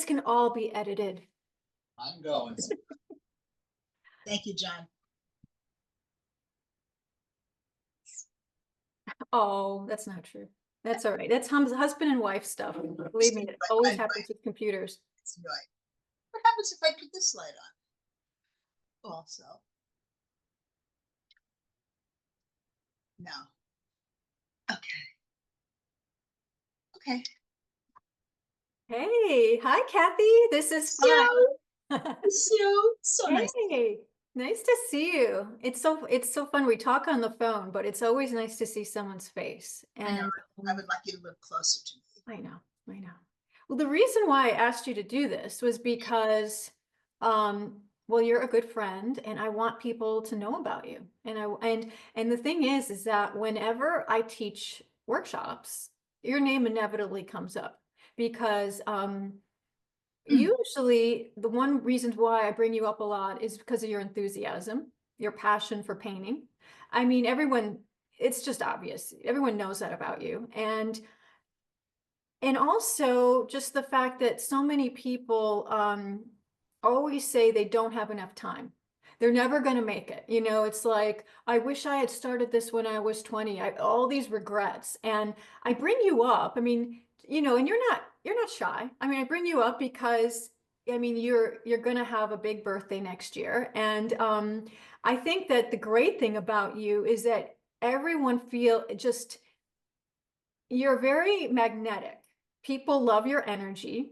this can all be edited. I'm going. Thank you, John. Oh, that's not true. That's all right. That's husband and wife stuff. Believe me, it always happens with computers. That's right. What happens if I put this light on? Also. No. Okay. Okay. Hey, hi, Kathy. This is fun. So nice. Hey, nice to see you. It's so fun. We talk on the phone, but it's always nice to see someone's face. I know. And I would like you to live closer to me. I know, I know. Well, the reason why I asked you to do this was because, well, you're a good friend, and I want people to know about you. And the thing is that whenever I teach workshops, your name inevitably comes up because usually the one reason why I bring you up a lot is because of your enthusiasm, your passion for painting. I mean, it's just obvious. Everyone knows that about you. And also just the fact that so many people always say they don't have enough time. They're never going to make it. It's like, I wish I had started this when I was 20. All these regrets. And I bring you up. I mean, and you're not shy. I mean, I bring you up because I mean, you're going to have a big birthday next year. And I think that the great thing about you is that everyone you're very magnetic. People love your energy.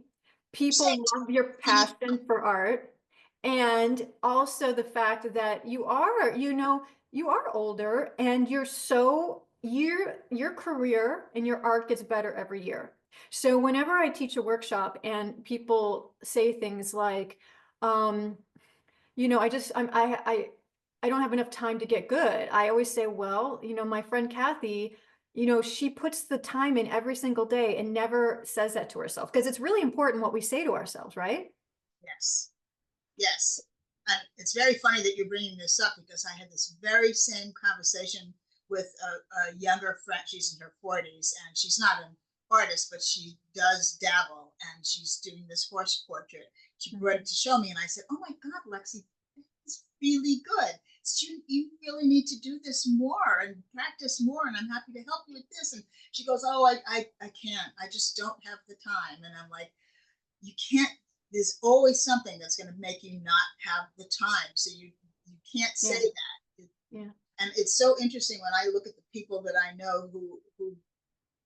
People love your passion for art. And also the fact that you are older and your career and your art gets better every year. So whenever I teach a workshop and people say things like, I don't have enough time to get good. I always say, well, my friend Kathy, she puts the time in every single day and never says that to herself because it's really important what we say to ourselves, right? Yes. Yes. And it's very funny that you're bringing this up because I had this very same conversation with a younger friend. She's in her 40s and she's not an artist, but she does dabble and she's doing this horse portrait. She brought it to show me and I said, oh my God, Lexi, it's really good. You really need to do this more and practice more, and I'm happy to help you with this. And she goes, oh, I can't. I just don't have the time. And I'm like, you can't. There's always something that's going to make you not have the time. So you can't say that. Yeah. And it's so interesting when I look at the people that I know who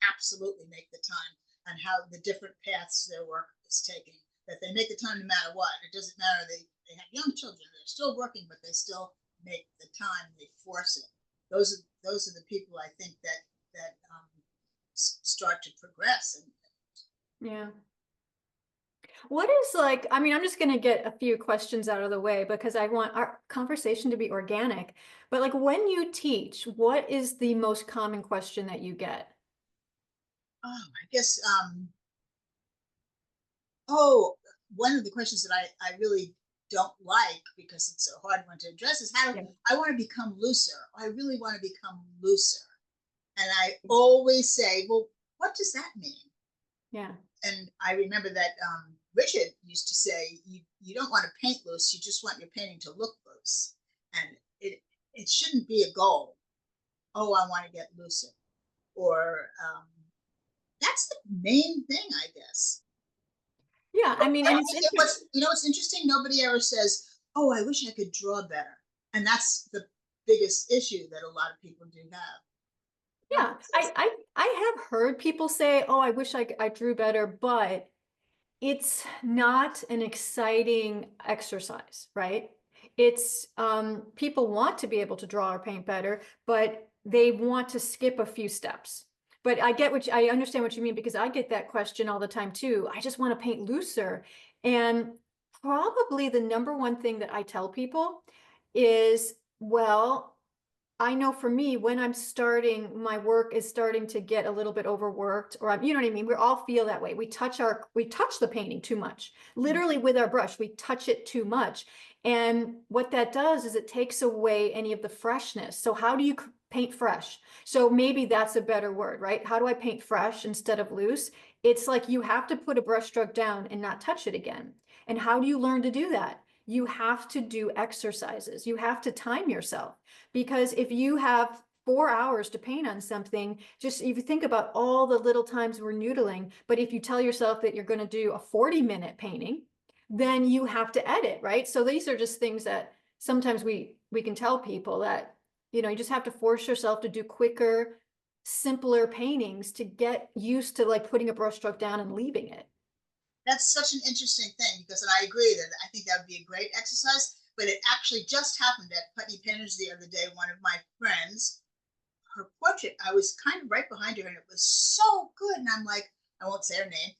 absolutely make the time and how the different paths their work is taking, that they make the time no matter what. It doesn't matter. They have young children. They're still working, but they still make the time. They force it. Those are the people I think that start to progress. Yeah. What is I mean, I'm just going to get a few questions out of the way because I want our conversation to be organic. But when you teach, what is the most common question that you get? Oh, I guess one of the questions that I really don't like because it's a hard one to address is how I want to become looser. I really want to become looser. And I always say, well, what does that mean? Yeah. And I remember that Richard used to say, you don't want to paint loose, you just want your painting to look loose. And it shouldn't be a goal. Oh, I want to get looser. Or that's the main thing, I guess. Yeah, I mean, and it's interesting. What's interesting? Nobody ever says, oh, I wish I could draw better. And that's the biggest issue that a lot of people do have. Yeah, I have heard people say, oh, I wish I drew better, but it's not an exciting exercise, right? It's people want to be able to draw or paint better, but they want to skip a few steps. But I understand what you mean because I get that question all the time too. I just want to paint looser. And probably the number one thing that I tell people is, well, I know for me, when my work is starting to get a little bit overworked, or you know what I mean? We all feel that way. We touch the painting too much. Literally with our brush, we touch it too much. And what that does is it takes away any of the freshness. So how do you paint fresh? So maybe that's a better word, right? How do I paint fresh instead of loose? it's like you have to put a brushstroke down and not touch it again. And how do you learn to do that? You have to do exercises. You have to time yourself, because if you have 4 hours to paint on something, just if you think about all the little times we're noodling, but if you tell yourself that you're going to do a 40-minute painting, then you have to edit, right? So these are just things that sometimes we can tell people that, you just have to force yourself to do quicker, simpler paintings to get used to like putting a brushstroke down and leaving it. That's such an interesting thing because, and I agree that I think that would be a great exercise. But it actually just happened at Putney Painters the other day. One of my friends, her portrait, I was kind of right behind her, and it was so good. And I'm like, I won't say her name,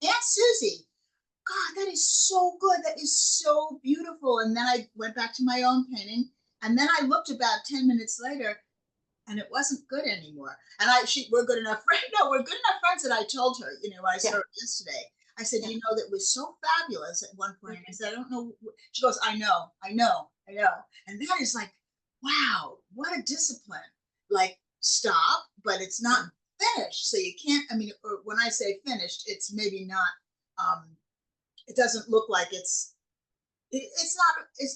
Aunt Susie. God, that is so good. That is so beautiful. And then I went back to my own painting, and then I looked about 10 minutes later, and it wasn't good anymore. And we're good enough friends. No, we're good enough friends that I told her, when I saw Yeah. her yesterday, I said, Yeah. that was so fabulous at one point. I said, I don't know. She goes, I know, I know, I know. And that is like, wow, what a discipline. Like, stop, but it's not finished. So you can't, when I say finished, it's maybe not, it doesn't look like it's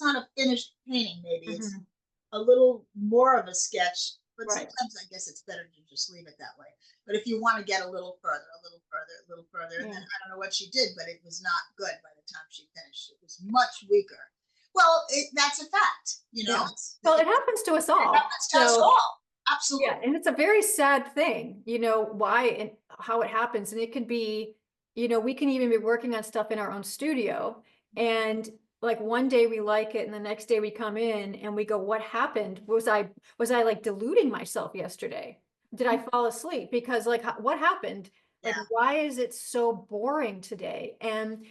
not a finished painting. Maybe it's Mhm. a little more of a sketch, but Right. sometimes I guess it's better to just leave it that way. But if you want to get a little further, a little further, a little further, and then Yeah. I don't know what she did, but it was not good by the time she finished. It was much weaker. Well, that's a fact, Yeah. Well, it it happens to us all. happens to us So all. yeah, Absolutely. and it's a very sad thing, why and how it happens. And it can be, we can even be working on stuff in our own studio. And like one day we like it, and the next day we come in and we go, what happened? Was I like deluding myself yesterday? Did I fall asleep? Because like what happened? Like, Yeah. why is it so boring today? And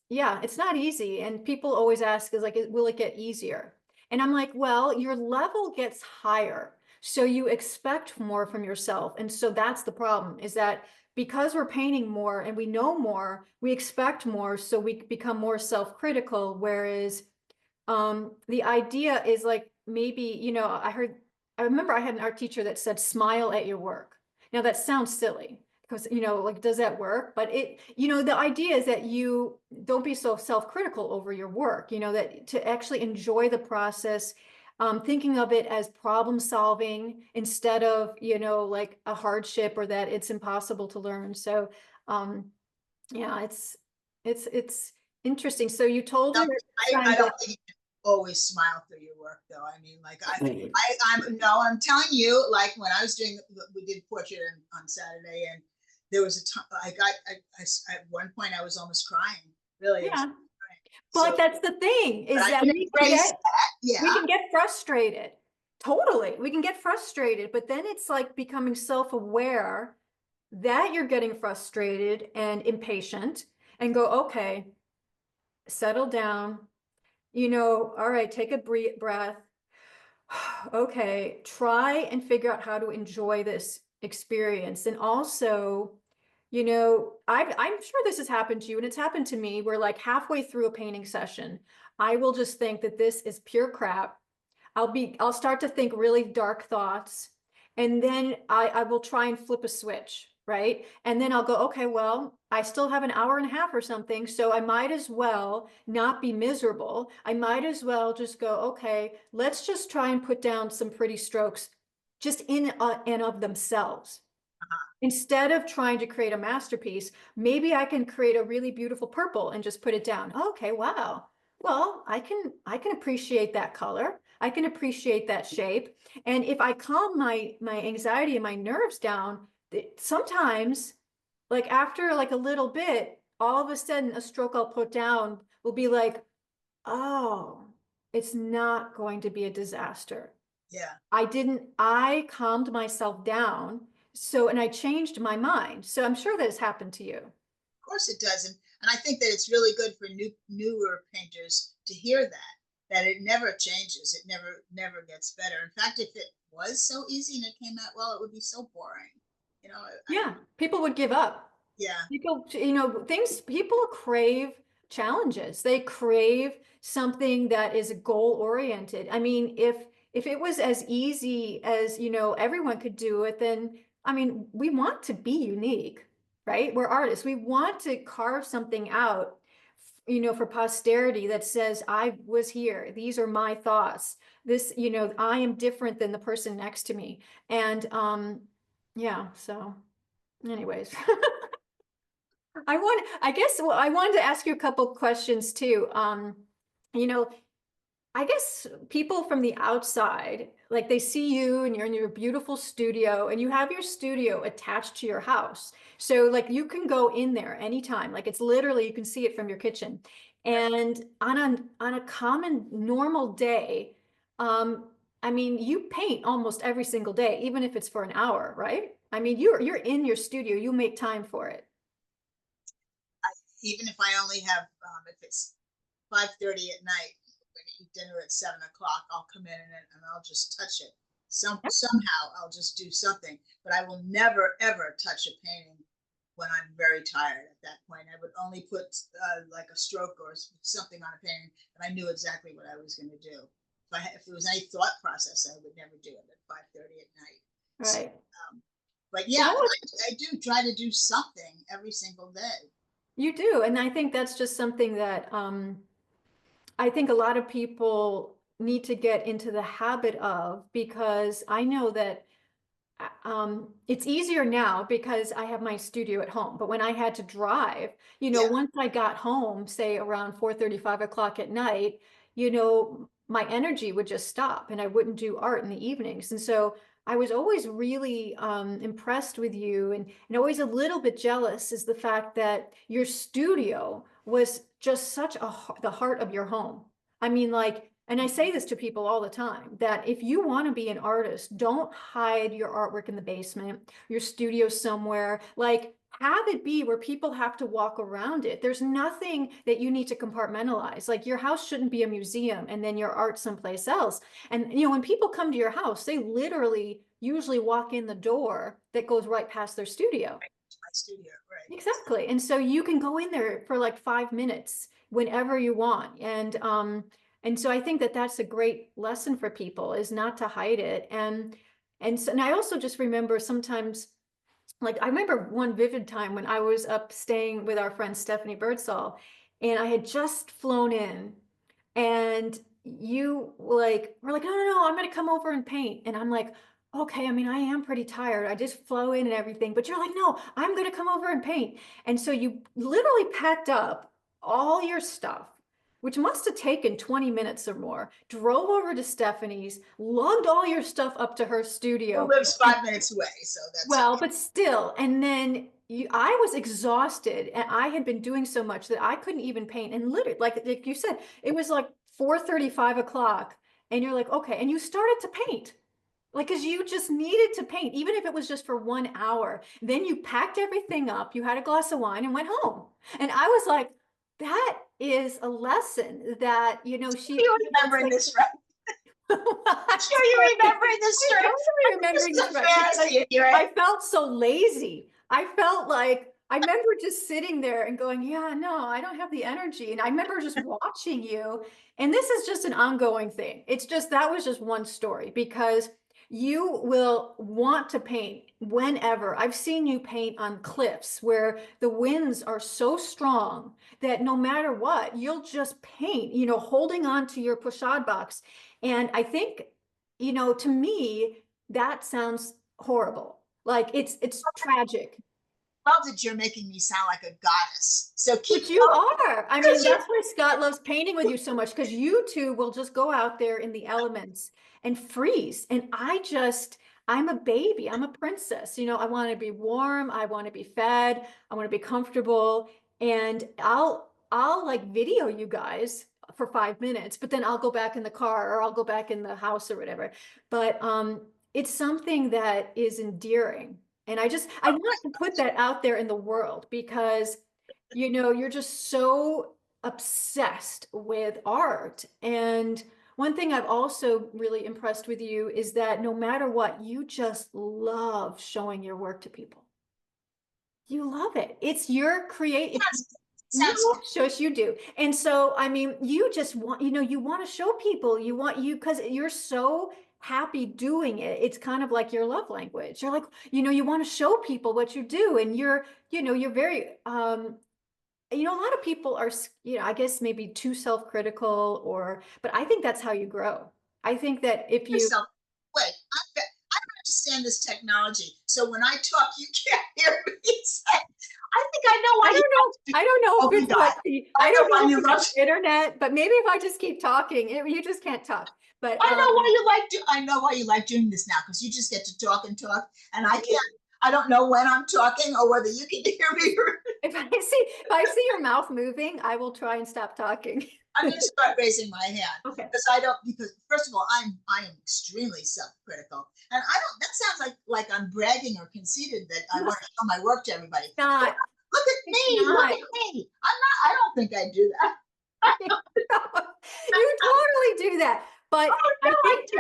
yeah, it's not easy. And people always ask is like, will it get easier? And I'm like, well, your level gets higher. So you expect more from yourself. And so that's the problem, is that because we're painting more and we know more, we expect more. So we become more self-critical. Whereas the idea is like, maybe, I remember I had an art teacher that said, smile at your work. Now that sounds silly because, like, does that work? But the idea is that you don't be so self-critical over your work, that to actually enjoy the process, thinking of it as problem solving instead of, like a hardship or that it's impossible to learn. So, yeah, it's interesting. So you told No, your I friend don't that think you can always smile through your work, though. I mean, like I'm no, I'm telling you, like when I was doing, we did portrait on Saturday, and there was a time at one point I was almost crying. Really, I was yeah. crying. But So, like that's the thing, but is I that can we can embrace get that. we Yeah, can get frustrated. Totally. We can get frustrated, but then it's like becoming self-aware that you're getting frustrated and impatient and go, okay, settle down. All right, take a breath. Okay, try and figure out how to enjoy this experience. And also, I'm sure this has happened to you, and it's happened to me where like halfway through a painting session, I will just think that this is pure crap. I'll start to think really dark thoughts. And then I will try and flip a switch, right? And then I'll go, okay, well, I still have an hour and a half or something. So I might as well not be miserable. I might as well just go, okay, let's just try and put down some pretty strokes just in and of themselves. Instead of trying to create a masterpiece, maybe I can create a really beautiful purple and just put it down. Okay, wow. Well, I can appreciate that color. I can appreciate that shape. And if I calm my anxiety and my nerves down, sometimes like after like a little bit, all of a sudden a stroke I'll put down will be like, oh, it's not going to be a disaster. yeah. I calmed myself down. So, and I changed my mind. So I'm sure that has happened to you. Of course it does, and I think that it's really good for newer painters to hear that it never changes. It never gets better. In fact, if it was so easy and it came out well, it would be so boring. Yeah, people would give up. Yeah, People crave challenges. They crave something that is goal oriented. I mean, if it was as easy as, everyone could do it, then I mean, we want to be unique, right? We're artists. We want to carve something out, for posterity that says, I was here. These are my thoughts. This, I am different than the person next to me. And yeah, so anyways. I guess, well, I wanted to ask you a couple questions too. You know, I guess people from the outside, like they see you and you're in your beautiful studio and you have your studio attached to your house. So like you can go in there anytime. Like it's literally, you can see it from your kitchen. And on a common normal day, um, I mean, you paint almost every single day, even if it's for an hour, right? I mean, you're in your studio, you make time for it. Even if I only have, if it's 5:30 at night, we're gonna eat dinner at 7 o'clock, I'll come in and I'll just touch it. Somehow I'll just do something, but I will never ever touch a painting when I'm very tired. At that point, I would only put like a stroke or something on a painting, and I knew exactly what I was going to do. If there was any thought process, I would never do it at 5:30 at night. So, Right. but yeah, Well, I do try to do something every single day. you do. And I think that's just something that I think a lot of people need to get into the habit of, because I know that it's easier now because I have my studio at home. But when I had to drive, Yeah, once I got home, say around 4:35 o'clock at night, my energy would just stop and I wouldn't do art in the evenings. And so I was always really impressed with you, and always a little bit jealous is the fact that your studio was just such the heart of your home. I mean, like, and I say this to people all the time, that if you want to be an artist, don't hide your artwork in the basement, your studio somewhere. Like, have it be where people have to walk around it. There's nothing that you need to compartmentalize. Like, your house shouldn't be a museum and then your art someplace else. And, when people come to your house, they literally usually walk in the door that goes right past their studio. my studio, right? Exactly. And so you can go in there for like 5 minutes whenever you want. And so I think that that's a great lesson for people, is not to hide it. And I also just remember sometimes, like I remember one vivid time when I was up staying with our friend Stephanie Birdsall, and I had just flown in, and you like were like, no, no, no, I'm gonna come over and paint. And I'm like, okay, I mean, I am pretty tired. I just flew in and everything, but you're like, no, I'm gonna come over and paint. And so you literally packed up all your stuff, which must have taken 20 minutes or more, drove over to Stephanie's, lugged all your stuff up to her Who studio. lives And 5 minutes away, so that's well, okay. but still, and then I was exhausted, and I had been doing so much that I couldn't even paint. And literally, like you said, it was like 4:35 o'clock, and you're like, okay, and you started to paint, like, because you just needed to paint, even if it was just for 1 hour. Then you packed everything up, you had a glass of wine, and went home. And I was like, that is a lesson that, You it's remembering like, this, right? Sure, you remembering this I story? totally This remembering is this a right, because fantasy, right? I felt so lazy. I felt like, I remember just sitting there and going, yeah, no, I don't have the energy. And I remember just watching you. And this is just an ongoing thing. It's just, that was just one story, because you will want to paint whenever. I've seen you paint on cliffs where the winds are so strong that no matter what, you'll just paint, holding on to your pochade box. And I think, to me, that sounds horrible. Like, it's tragic. Love that you're making me sound like a goddess. So keep But you going are. I mean, because you're that's why Scott loves painting with you so much, because you two will just go out there in the elements and freeze. And I'm a baby. I'm a princess. I want to be warm. I want to be fed. I want to be comfortable. And I'll like video you guys for 5 minutes, but then I'll go back in the car, or I'll go back in the house or whatever. But it's something that is endearing. And I want to put that out there in the world, because you're just so obsessed with art. And one thing I've also really impressed with you is that no matter what, you just love showing your work to people. You love it. It's your create. sounds No, shush, you do. And so, I mean, you just want, you want to show people, because you're so happy doing it. It's kind of like your love language. You're like, you want to show people what you do, and you're very, a lot of people are, I guess maybe too self-critical, but I think that's how you grow. I think that if you, Yourself. Wait, I don't understand this technology. So when I talk, you can't hear me. I think I know I why you don't like know, to. I don't know Oh if my it's God. I I know don't why know you if love. it's the internet, but maybe if I just keep talking, you just can't talk. But I know why you like. I know why you like doing this now because you just get to talk and talk, and I can't. I don't know when I'm talking or whether you can hear me. if I see your mouth moving, I will try and stop talking. I'm going to start raising my hand Okay. because I don't. Because first of all, I am extremely self-critical, and I don't. That sounds like I'm bragging or conceited that I No, want to show my work to everybody. it's not. Look at It's me! Look not. at me! I'm not. I don't think I do that. You totally do that. But Oh no, I I think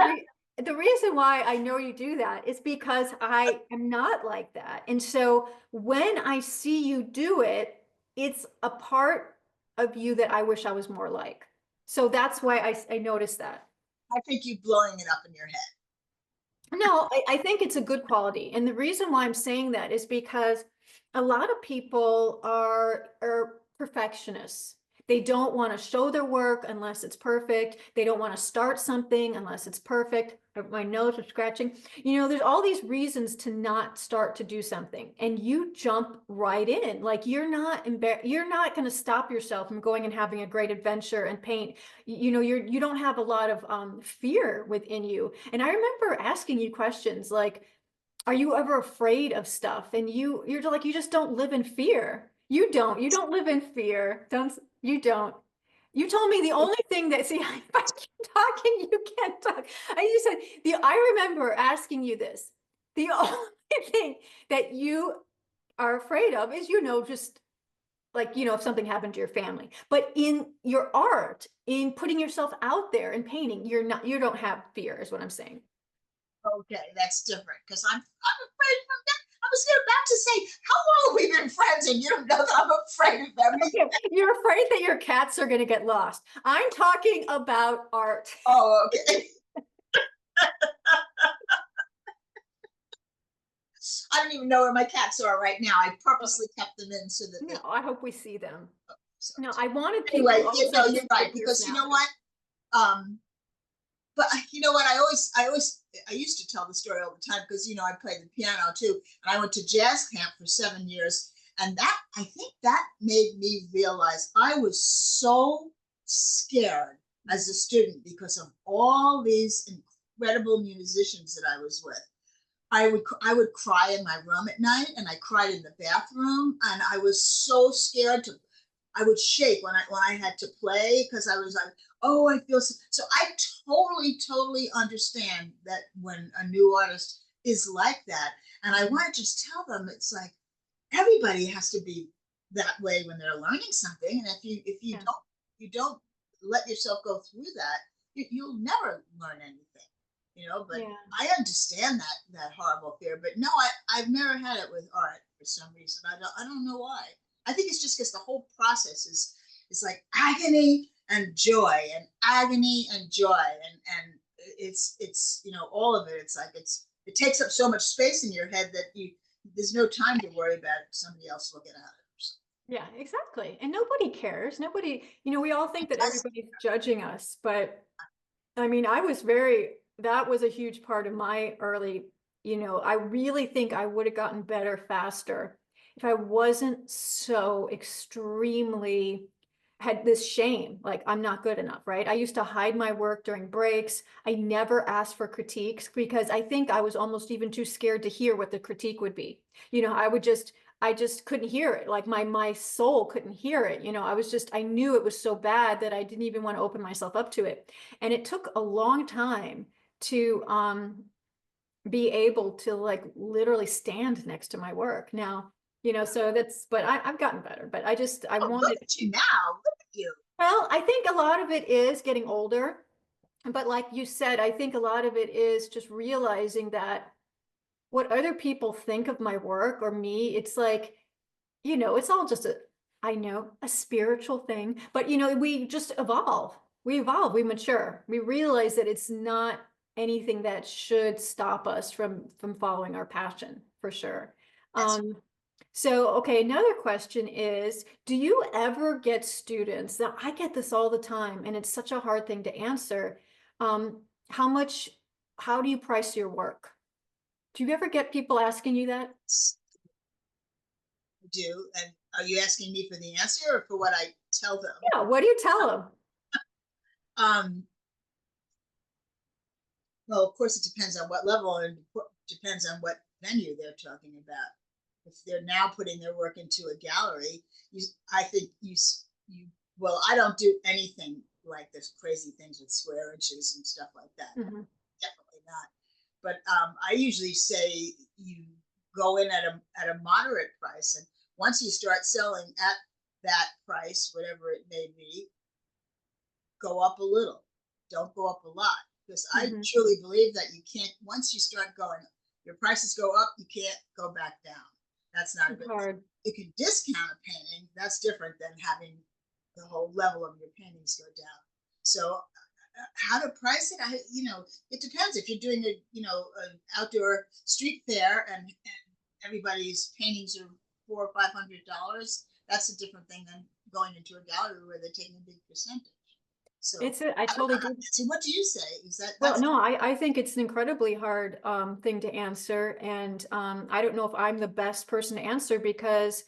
don't. the reason why I know you do that is because I am not like that. And so when I see you do it, it's a part of you that I wish I was more like. So that's why I noticed that. I think you blowing it up in your head. No, I think it's a good quality. And the reason why I'm saying that is because a lot of people are perfectionists. They don't want to show their work unless it's perfect. They don't want to start something unless it's perfect. My nose is scratching. There's all these reasons to not start to do something. And you jump right in. Like you're not going to stop yourself from going and having a great adventure and paint. You don't have a lot of fear within you. And I remember asking you questions like, are you ever afraid of stuff? And you're like, you just don't live in fear. You don't live in fear. You don't. You told me the only thing that, see, if I keep talking, you can't talk. You said, I remember asking you this. The only thing that you are afraid of is, just like, if something happened to your family. But in your art, in putting yourself out there and painting, you don't have fear, is what I'm saying. Okay, that's different because I'm afraid of that. I was about to say, how long have we been friends and you don't know that I'm afraid of everything? Okay, you're afraid that your cats are going to get lost. I'm talking about art. Oh, okay. I don't even know where my cats are right now. I purposely kept them in so that No, they. I hope we see them. So. No, I wanted people Anyway, you also know, to you're see right your because you know personality. what? But you know what? I used to tell the story all the time because I played the piano too, and I went to jazz camp for 7 years, and that I think that made me realize I was so scared as a student because of all these incredible musicians that I was with. I would cry in my room at night, and I cried in the bathroom, and I was so scared to. I would shake when I had to play because I was like, oh, I feel so. So I totally understand that when a new artist is like that, and I want to just tell them it's like everybody has to be that way when they're learning something, and if you Yeah. don't let yourself go through that, you'll never learn anything. But Yeah. I understand that horrible fear, but no, I've never had it with art for some reason. I don't know why. I think it's just because the whole process is like agony and joy and agony and joy, and it's all of it. It's like it takes up so much space in your head that there's no time to worry about somebody else looking at it. Yeah, exactly. And nobody cares. Nobody, we all think that everybody's judging us, but I mean, that was a huge part of my early, I really think I would have gotten better faster if I wasn't so extremely had this shame, like I'm not good enough, right? I used to hide my work during breaks. I never asked for critiques because I think I was almost even too scared to hear what the critique would be. I just couldn't hear it. Like my soul couldn't hear it. I knew it was so bad that I didn't even want to open myself up to it. And it took a long time to be able to like literally stand next to my work now. So but I've gotten better, but I Oh, look wanted, at you now! Look at you! well, I think a lot of it is getting older, but like you said, I think a lot of it is just realizing that what other people think of my work or me, it's like, it's all just I know, a spiritual thing, but we just evolve. We evolve, we mature. We realize that it's not anything that should stop us from following our passion, for sure. That's Um, so, okay, another question is, do you ever get students? Now, I get this all the time, and it's such a hard thing to answer. Um, how much, how do you price your work? Do you ever get people asking you that? do. And are you asking me for the answer or for what I tell them? Yeah, what do you tell them? Um, well, of course, it depends on what level and depends on what venue they're talking about. If they're now putting their work into a gallery, I think you, well, I don't do anything like this crazy things with square inches and stuff like that. Mhm. Definitely not. But I usually say you go in at a moderate price, and once you start selling at that price, whatever it may be, go up a little. Don't go up a lot, because I Mhm. truly believe that you can't. Once you start going, your prices go up. You can't go back down. That's not a It's good thing. hard. You can discount a painting. That's different than having the whole level of your paintings go down. So how to price it, it depends. If you're doing an outdoor street fair, and everybody's paintings are $400 or $500, that's a different thing than going into a gallery where they're taking a big percentage. So I totally agree. so what do you say? Is that Well, that's no, I think it's an incredibly hard thing to answer. And I don't know if I'm the best person to answer because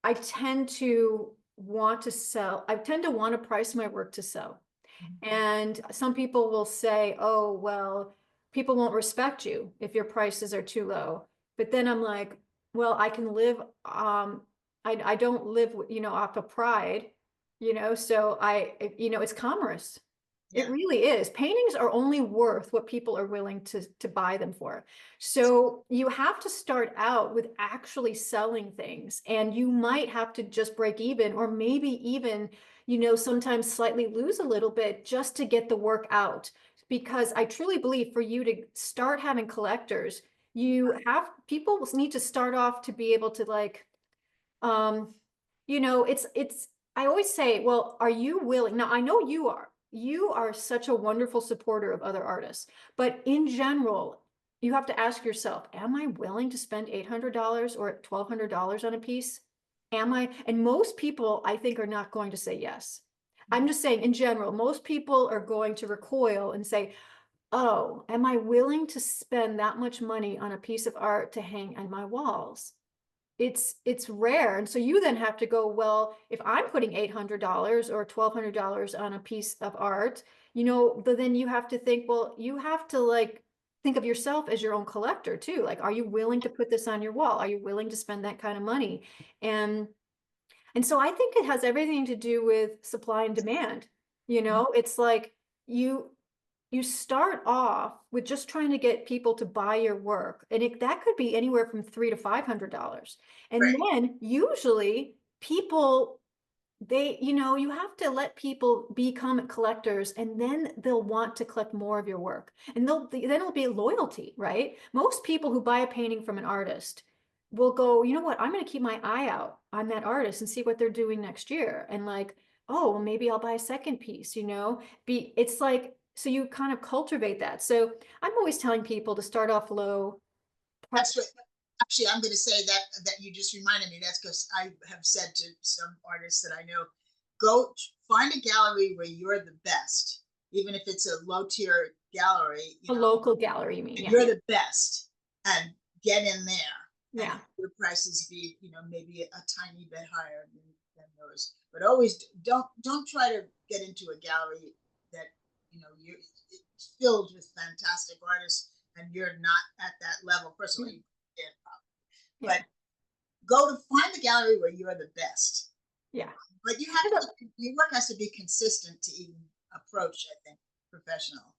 I tend to want to sell. I tend to want to price my work to sell. And some people will say, oh, well, people won't respect you if your prices are too low. But then I'm like, well, I can live, I don't live, off of pride, so it's commerce. It yeah, really is. Paintings are only worth what people are willing to buy them for. So you have to start out with actually selling things, and you might have to just break even, or maybe even sometimes slightly lose a little bit just to get the work out. Because I truly believe for you to start having collectors, people need to start off to be able to like, um, I always say, well, are you willing? Now, I know you are. You are such a wonderful supporter of other artists, but in general, you have to ask yourself, am I willing to spend $800 or $1,200 on a piece? Am I? And most people, I think, are not going to say yes. I'm just saying, in general, most people are going to recoil and say, oh, am I willing to spend that much money on a piece of art to hang on my walls? It's rare. And so you then have to go, well, if I'm putting $800 or $1,200 on a piece of art, but then you have to think, well, you have to like think of yourself as your own collector too. Like, are you willing to put this on your wall? Are you willing to spend that kind of money? And and so I think it has everything to do with supply and demand. It's like you you start off with just trying to get people to buy your work, and that could be anywhere from $300 to $500. And right. then usually people, you have to let people become collectors, and then they'll want to collect more of your work, and then it'll be loyalty, right? Most people who buy a painting from an artist will go, you know what, I'm going to keep my eye out on that artist and see what they're doing next year. And like, oh, well, maybe I'll buy a second piece, it's like, so you kind of cultivate that. So I'm always telling people to start off low. That's what. Actually, I'm going to say that you just reminded me. That's because I have said to some artists that I know, go find a gallery where you're the best, even if it's a low tier gallery, A local gallery, you mean? and Yeah. you're the best, and get in there, and Yeah. your prices be, maybe a tiny bit higher than those. But always don't try to get into a gallery that you it's filled with fantastic artists, and you're not at that level. First of all, you can't, but Yeah. go to find the gallery where you're the best. Yeah. But your work has to be consistent to even approach, I think, professional.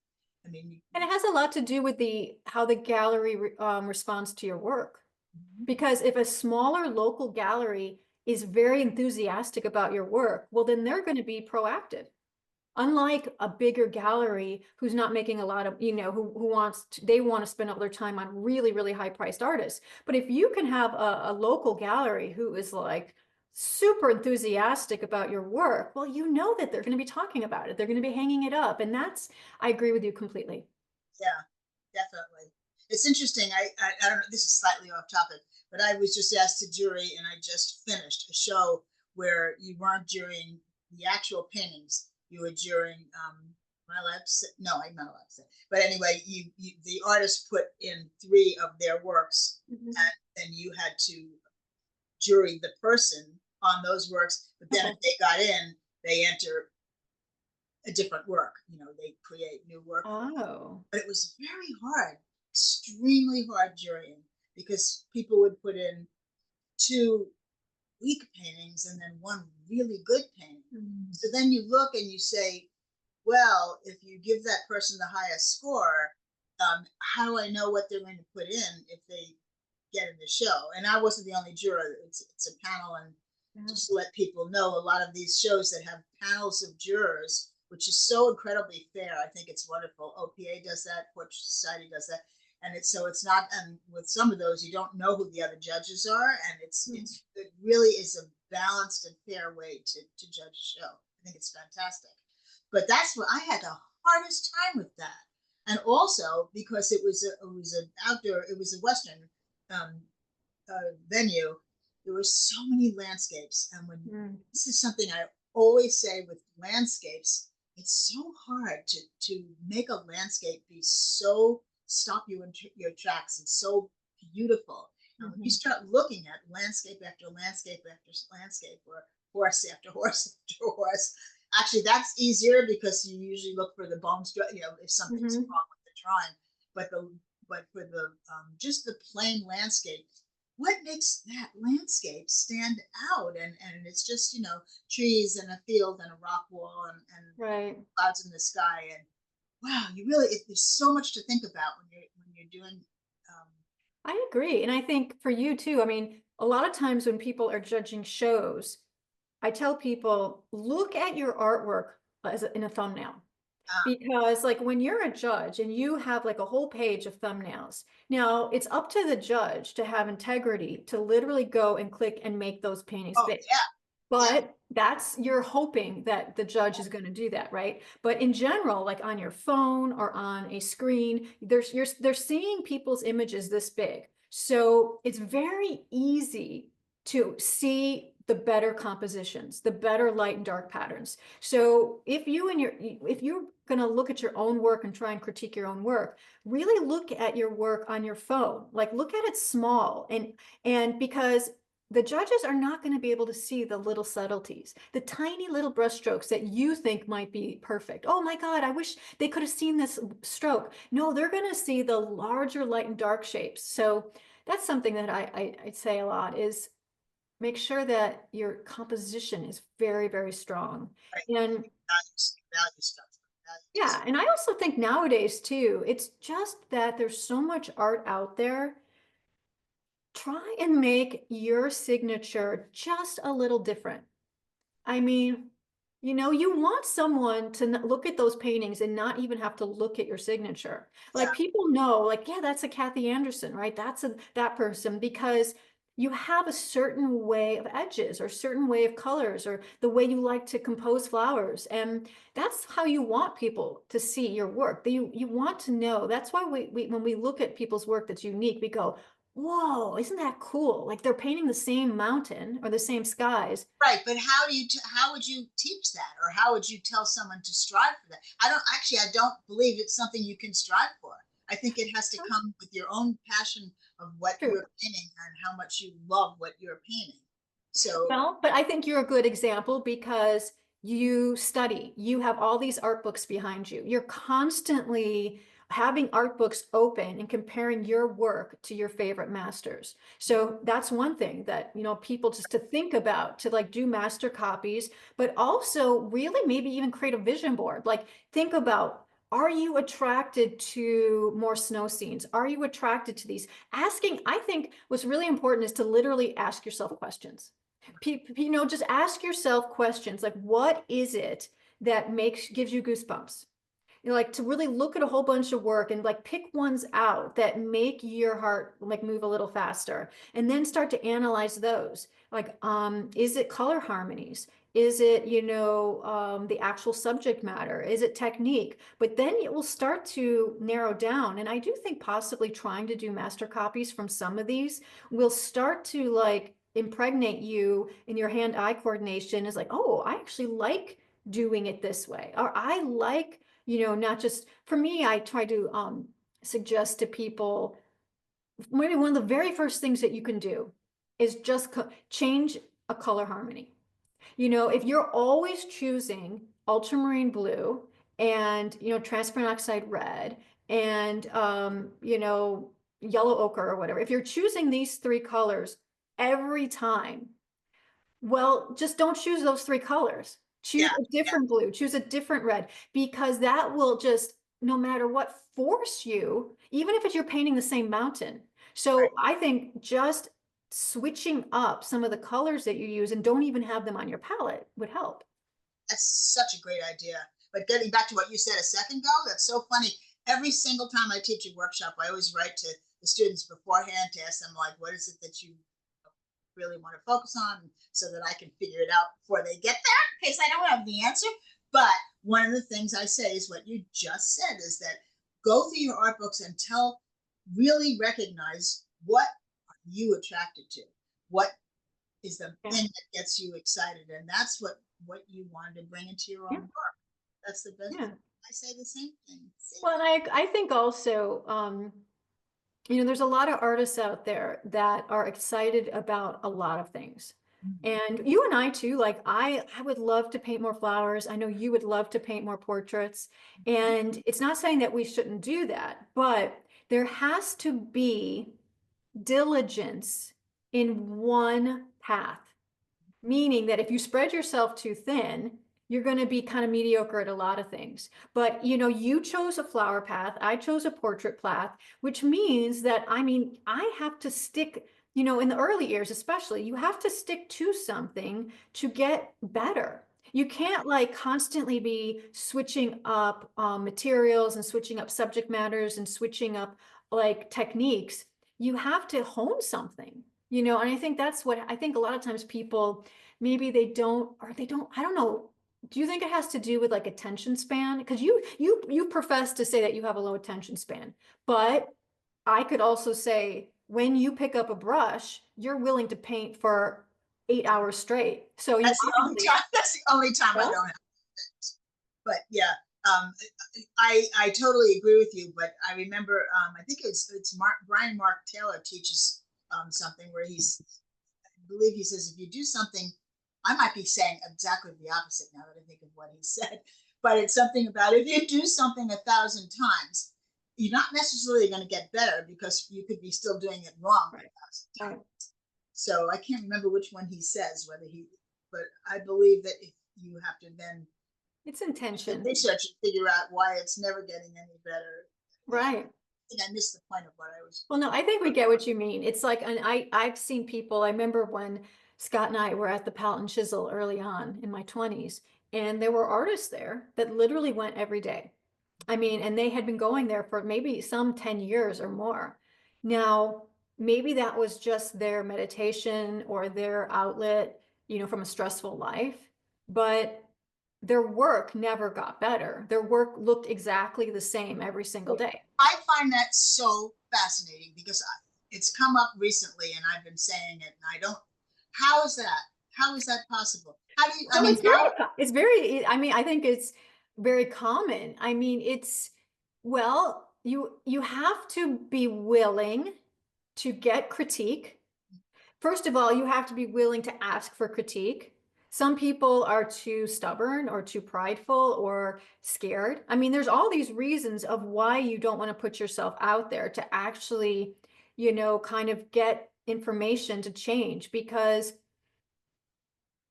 I mean, And it has a lot to do with how the gallery responds to your work. Because if a smaller local gallery is very enthusiastic about your work, well, then they're going to be proactive. Unlike a bigger gallery who's not making a lot of, they want to spend all their time on really, really high priced artists. But if you can have a local gallery who is like super enthusiastic about your work, well, you know that they're going to be talking about it. They're going to be hanging it up. And I agree with you completely. Yeah, definitely. It's interesting. I don't know. This is slightly off topic, but I was just asked to jury, and I just finished a show where you weren't jurying the actual paintings. You were jurying. Am I allowed to say? No, I'm not allowed to say. But anyway, the artist put in three of their works, Mhm. and then you had to jury the person on those works. But then Okay. if they got in, they enter a different work. They create new work for them. Oh. But it was very hard, extremely hard jurying because people would put in two weak paintings and then one really good painting. Mm. So then you look and you say, well, if you give that person the highest score, how do I know what they're going to put in if they get in the show? And I wasn't the only juror. It's a panel, and Yeah. just to let people know, a lot of these shows that have panels of jurors, which is so incredibly fair. I think it's wonderful. OPA does that, Portrait Society does that. And it's not, and with some of those, you don't know who the other judges are. And Mm. it really is a balanced and fair way to judge a show. I think it's fantastic. But that's what I had the hardest time with that. And also because it was an outdoor, it was a Western um, venue, there were so many landscapes. And when Mm. this is something I always say with landscapes, it's so hard to make a landscape be so stop you in your tracks and so beautiful. And when you Mhm. start looking at landscape after landscape after landscape, or horse after horse after horse, actually that's easier because you usually look for the bones, if something's Mhm. wrong with the drawing. But for the just the plain landscape, what makes that landscape stand out? And it's just trees and a field and a rock wall and Right. clouds in the sky. And wow, there's so much to think about when you're doing. um, I agree. And I think for you too, I mean, a lot of times when people are judging shows, I tell people, look at your artwork in a thumbnail. uh, Because like when you're a judge and you have like a whole page of thumbnails, now it's up to the judge to have integrity to literally go and click and make those paintings oh big. yeah, yeah, But that's you're hoping that the judge is going to do that, right? But in general, like on your phone or on a screen, they're seeing people's images this big. So it's very easy to see the better compositions, the better light and dark patterns. So if you're going to look at your own work and try and critique your own work, really look at your work on your phone. Like look at it small and because the judges are not going to be able to see the little subtleties, the tiny little brushstrokes that you think might be perfect. Oh my God, I wish they could have seen this stroke. No, they're going to see the larger light and dark shapes. So that's something that I'd say a lot is make sure that your composition is very, very strong. right. And Value structure, value yeah, and I also think nowadays too, it's just that there's so much art out there. Try and make your signature just a little different. I mean, you want someone to look at those paintings and not even have to look at your signature. yeah, Like people know, like, yeah, that's a Kathy Anderson, right? That's that person because you have a certain way of edges or certain way of colors or the way you like to compose flowers. And that's how you want people to see your work. You want to know. That's why we when we look at people's work that's unique, we go, whoa, isn't that cool? Like they're painting the same mountain or the same skies. right. But how would you teach that, or how would you tell someone to strive for that? I don't believe it's something you can strive for. I think it has to come with your own passion of what True. you're painting and how much you love what you're painting. So Well, but I think you're a good example because you study, you have all these art books behind you. You're constantly having art books open and comparing your work to your favorite masters. So that's one thing that, people just to think about to like do master copies, but also really maybe even create a vision board. Like think about, are you attracted to more snow scenes? Are you attracted to these? Asking, I think what's really important is to literally ask yourself questions. Just ask yourself questions like, what is it that gives you goosebumps? Like to really look at a whole bunch of work and like pick ones out that make your heart like move a little faster, and then start to analyze those. Like, is it color harmonies? Is it, the actual subject matter? Is it technique? But then it will start to narrow down. And I do think possibly trying to do master copies from some of these will start to like impregnate you in your hand-eye coordination is like, oh, I actually like doing it this way. Or I like, not just for me, I try to suggest to people maybe one of the very first things that you can do is just change a color harmony. If you're always choosing ultramarine blue and, transparent oxide red and, yellow ochre or whatever, if you're choosing these three colors every time, well, just don't choose those three colors. Choose Yeah, a yeah, different blue, choose a different red, because that will just, no matter what, force you, even if it's you're painting the same mountain. right. So I think just switching up some of the colors that you use and don't even have them on your palette would help. That's such a great idea. But getting back to what you said a second ago, that's so funny. Every single time I teach a workshop, I always write to the students beforehand to ask them, like, what is it that you really want to focus on so that I can figure it out before they get there in case I don't have the answer. But one of the things I say is what you just said is that go through your art books and really recognize what are you attracted to? What is the Yeah. thing that gets you excited? And that's what you wanted to bring into your Yeah. own work. That's the best. Yeah. I say the same thing. See Well, and that? I think also, there's a lot of artists out there that are excited about a lot of things. Mhm. And you and I too, like I would love to paint more flowers. I know you would love to paint more portraits. And it's not saying that we shouldn't do that, but there has to be diligence in one path. Meaning that if you spread yourself too thin, you're going to be kind of mediocre at a lot of things. But you chose a flower path, I chose a portrait path, which means that I have to stick, in the early years especially, you have to stick to something to get better. You can't like constantly be switching up materials and switching up subject matters and switching up like techniques. You have to hone something, and I think that's what I think a lot of times people maybe they don't or they don't I don't know. Do you think it has to do with like attention span? Because you profess to say that you have a low attention span, but I could also say when you pick up a brush, you're willing to paint for 8 hours straight. So you That's the only obviously, time. That's the only time I yeah, don't have. But yeah, I totally agree with you. But I remember, I think it's Mark Taylor teaches something where I believe he says if you do something, I might be saying exactly the opposite now that I think of what he said, but it's something about if you do something 1,000 times, you're not necessarily going to get better because you could be still doing it wrong right, 1,000 right. times. So I can't remember which one he says, but I believe that if you have to then It's the intention, research and figure out why it's never getting any better. Yeah, right? I think I missed the point of what I was. Well, no, I think we get what you mean. It's like, and I've seen people. I remember when Scott and I were at the Palette and Chisel early on in my 20s, and there were artists there that literally went every day. And they had been going there for maybe some 10 years or more. Now, maybe that was just their meditation or their outlet, from a stressful life, but their work never got better. Their work looked exactly the same every single day. I find that so fascinating because it's come up recently, and I've been saying it, and I don't. How is that? How is that possible? How do you? I So mean, how? I think it's very common. Well, you have to be willing to get critique. First of all, you have to be willing to ask for critique. Some people are too stubborn or too prideful or scared. There's all these reasons of why you don't want to put yourself out there to actually, kind of get information to change because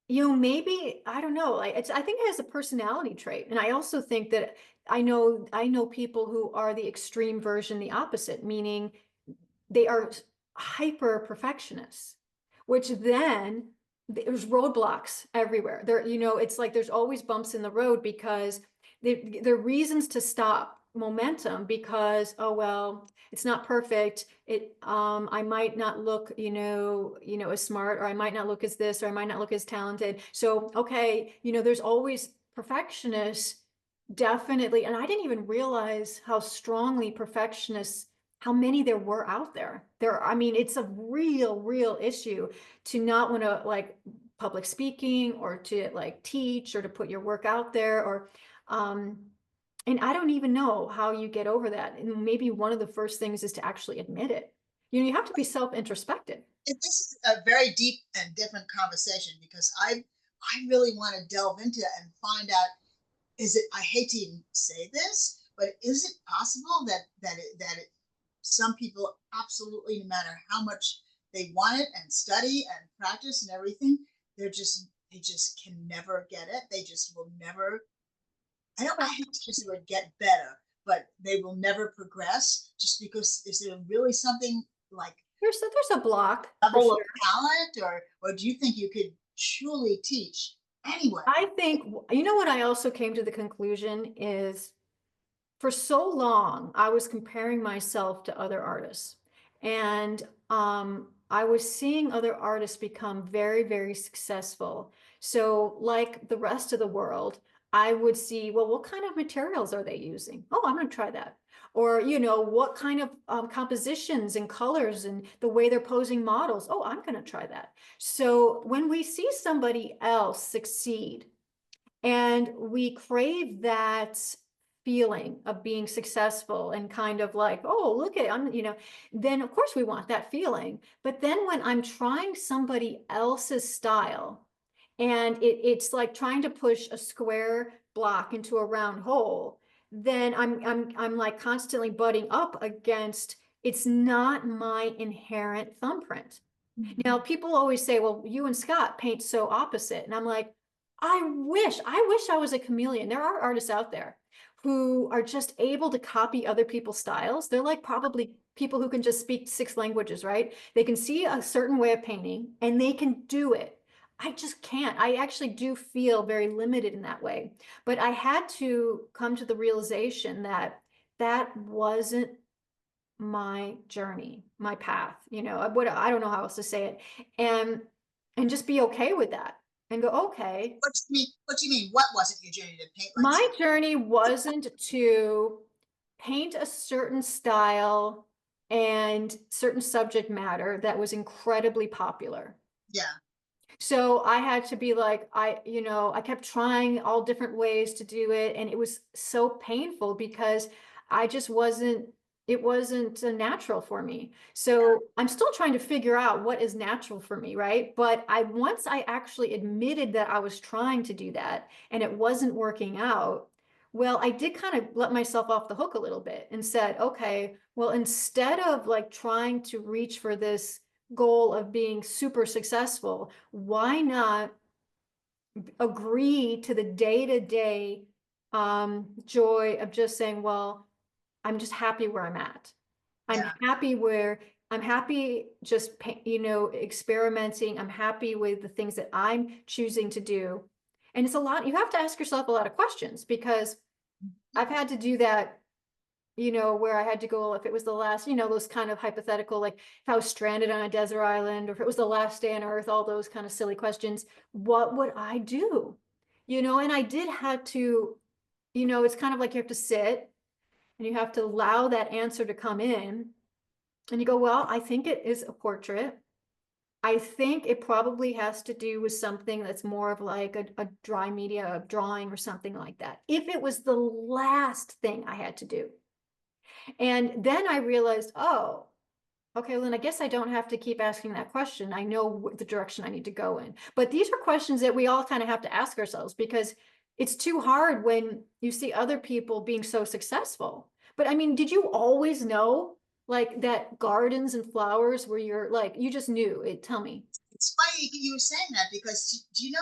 maybe I don't know. I think it has a personality trait, and I also think that I know people who are the extreme version, the opposite, meaning they are hyper perfectionists, which then there's roadblocks everywhere. It's like there's always bumps in the road because there are reasons to stop. momentum because, oh well, it's not perfect. I might not look, as smart, or I might not look as this, or I might not look as talented. So okay, there's always perfectionists, definitely. And I didn't even realize how strongly perfectionists, how many there were out there. I mean, it's a real issue to not want to, like, public speaking, or to like teach, or to put your work out there, or um and I don't even know how you get over that. And maybe one of the first things is to actually admit it. You have to be self-introspective. This is a very deep and different conversation because I really want to delve into it and find out, is it, I hate to even say this, but is it possible that some people absolutely, no matter how much they want it and study and practice and everything, they just can never get it. They just will never, I hate to use the word get better, but they will never progress just because, is there really something like There's a block for level of sure. talent, or do you think you could truly teach anyone? I think, what I also came to the conclusion is, for so long I was comparing myself to other artists, and I was seeing other artists become very successful. So like the rest of the world, I would see, well, what kind of materials are they using? Oh, I'm going to try that. Or what kind of compositions and colors and the way they're posing models? Oh, I'm going to try that. So when we see somebody else succeed, and we crave that feeling of being successful, and kind of like, oh, look at, then of course we want that feeling. But then when I'm trying somebody else's style, and it's like trying to push a square block into a round hole, then I'm like constantly butting up against, it's not my inherent thumbprint. Now, people always say, well, you and Scott paint so opposite. And I'm like, I wish I was a chameleon. There are artists out there who are just able to copy other people's styles. They're like probably people who can just speak 6 languages, right? They can see a certain way of painting and they can do it. I just can't. I actually do feel very limited in that way. But I had to come to the realization that that wasn't my journey, my path, I don't know how else to say it. And just be okay with that, and go, okay, What do you mean? What do you mean? What wasn't your journey to paint like my something? journey wasn't to paint a certain style and certain subject matter that was incredibly popular. Yeah, So I had to be like, I kept trying all different ways to do it. And it was so painful because I just wasn't, it wasn't natural for me. So I'm still trying to figure out what is natural for me, right? But once I actually admitted that I was trying to do that and it wasn't working out, well, I did kind of let myself off the hook a little bit and said, okay, well, instead of like trying to reach for this goal of being super successful, why not agree to the day-to-day joy of just saying, well, I'm just happy where I'm at. I'm yeah, happy where I'm happy just, experimenting. I'm happy with the things that I'm choosing to do. And it's a lot, you have to ask yourself a lot of questions, because I've had to do that, where I had to go, if it was the last, those kind of hypothetical, like if I was stranded on a desert island, or if it was the last day on earth, all those kind of silly questions, what would I do? And I did have to, it's kind of like you have to sit and you have to allow that answer to come in, and you go, well, I think it is a portrait. I think it probably has to do with something that's more of like a dry media, a drawing or something like that. If it was the last thing I had to do. And then I realized, oh, okay, well, then I guess I don't have to keep asking that question. I know the direction I need to go in. But these are questions that we all kind of have to ask ourselves, because it's too hard when you see other people being so successful. But I mean, did you always know like that gardens and flowers were your, like, you just knew it? Tell me. it's funny you were saying that because do you know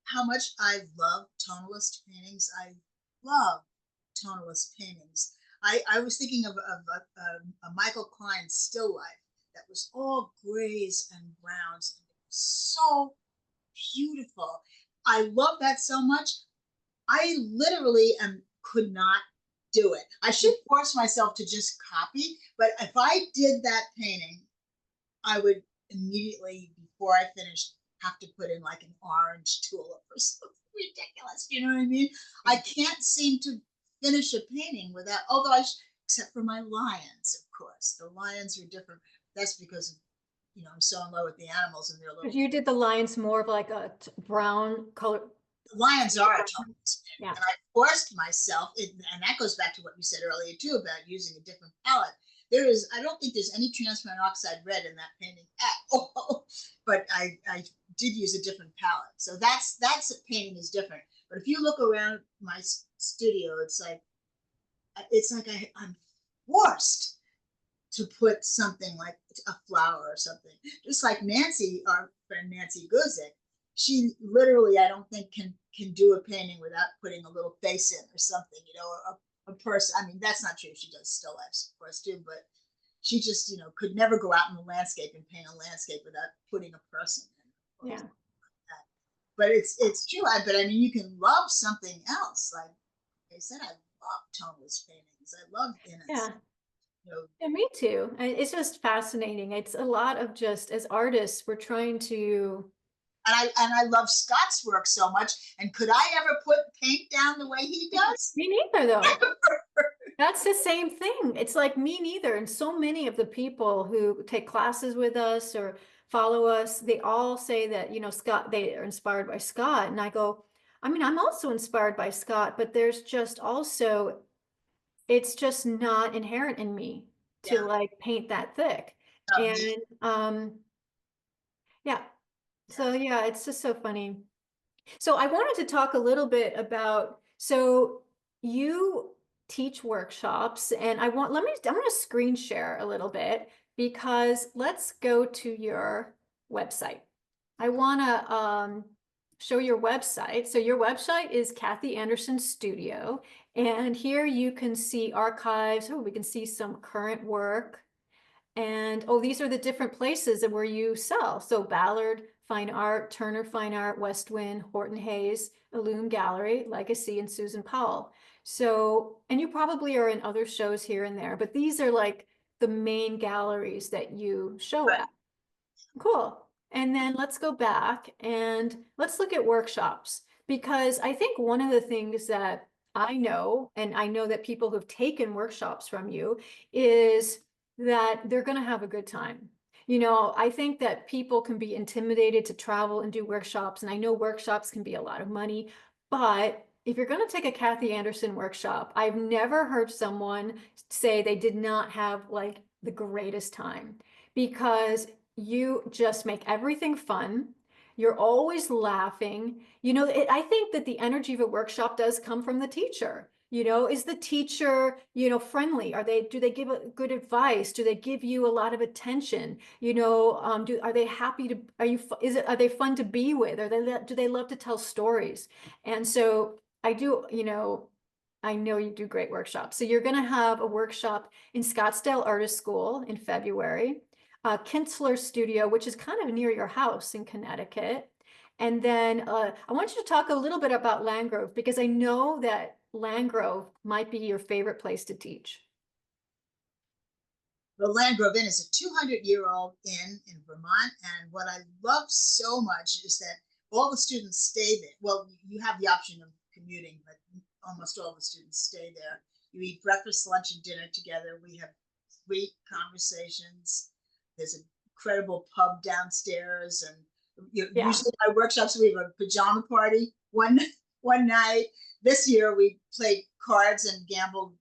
how much I love tonalist paintings? I love tonalist paintings. I was thinking of a Michael Klein still life that was all grays and browns, and it was so beautiful. I love that so much. I literally could not do it. I should force myself to just copy, but if I did that painting, I would immediately, before I finished, have to put in like an orange tulip or something ridiculous. You know what I mean? I can't seem to finish a painting without, except for my lions, of course. The lions are different. That's because, I'm so in love with the animals and they're Because little. you did the lines more of like a brown color. The lions are a total. Yeah. And I forced myself, and that goes back to what you said earlier too about using a different palette. I don't think there's any transparent oxide red in that painting at all, but I did use a different palette. So that's painting is different. But if you look around my studio, I'm forced to put something like a flower or something. Just like Nancy, our friend Nancy Guzik, she literally, I don't think can do a painting without putting a little face in or something, a person. I mean, that's not true. She does still lifes, of course, too, but she just, could never go out in the landscape and paint a landscape without putting a person in. Yeah. But it's true. But I mean, you can love something else. Like I said, I love toneless paintings. I love Yeah. innocence. You know, And me too. It's just fascinating. It's a lot of just as artists, we're trying to. and I love Scott's work so much. And could I ever put paint down the way he does? Me neither, though. That's the same thing. It's like me neither. And so many of the people who take classes with us or follow us, they all say that, Scott, they are inspired by Scott. And I go, I mean, I'm also inspired by Scott, but there's just also, it's just not inherent in me to Yeah, like paint that thick. no, And me, yeah. yeah. So yeah, it's just so funny. So I wanted to talk a little bit about, so you teach workshops and I'm going to screen share a little bit because let's go to your website. I want to show your website. So your website is Kathy Anderson Studio. And here you can see archives. Oh, we can see some current work. And oh, these are the different places where you sell. So Ballard Fine Art, Turner Fine Art, Westwind, Horton Hayes, Illume Gallery, Legacy, and Susan Powell. So, and you probably are in other shows here and there, but these are like the main galleries that you show Right. at. Cool. And then let's go back and let's look at workshops because I think one of the things that I know, and I know that people who've taken workshops from you, is that they're going to have a good time. I think that people can be intimidated to travel and do workshops, and I know workshops can be a lot of money, but if you're going to take a Kathy Anderson workshop, I've never heard someone say they did not have like the greatest time because you just make everything fun. You're always laughing. I think that the energy of a workshop does come from the teacher. Is the teacher, friendly? Do they give a good advice? Do they give you a lot of attention? Are they happy to, are they fun to be with? Do they love to tell stories? And so I know you do great workshops. So you're going to have a workshop in Scottsdale Artist School in February, Kinsler Studio, which is kind of near your house in Connecticut. And then I want you to talk a little bit about Landgrove because I know that Landgrove might be your favorite place to teach. The Landgrove Inn is a 200-year-old inn in Vermont. And what I love so much is that all the students stay there. Well, you have the option of commuting, but almost all the students stay there. You eat breakfast, lunch, and dinner together. We have great conversations. There's an incredible pub downstairs, and Yeah. usually my workshops we have a pajama party one night. This year we played cards and gambled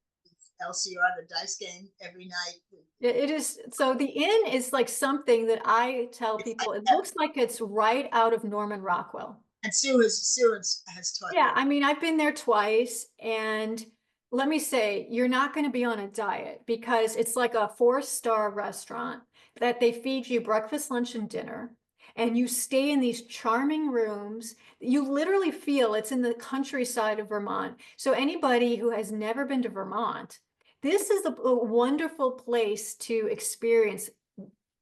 LCR, the dice game, every night. It is. So the inn is like something that I tell It's people, like, it looks like it's right out of Norman Rockwell. and Sue has taught Yeah, me. I mean, I've been there twice, and let me say, you're not going to be on a diet because it's like a four-star restaurant that they feed you breakfast, lunch, and dinner. And you stay in these charming rooms. You literally feel it's in the countryside of Vermont. So anybody who has never been to Vermont, this is a wonderful place to experience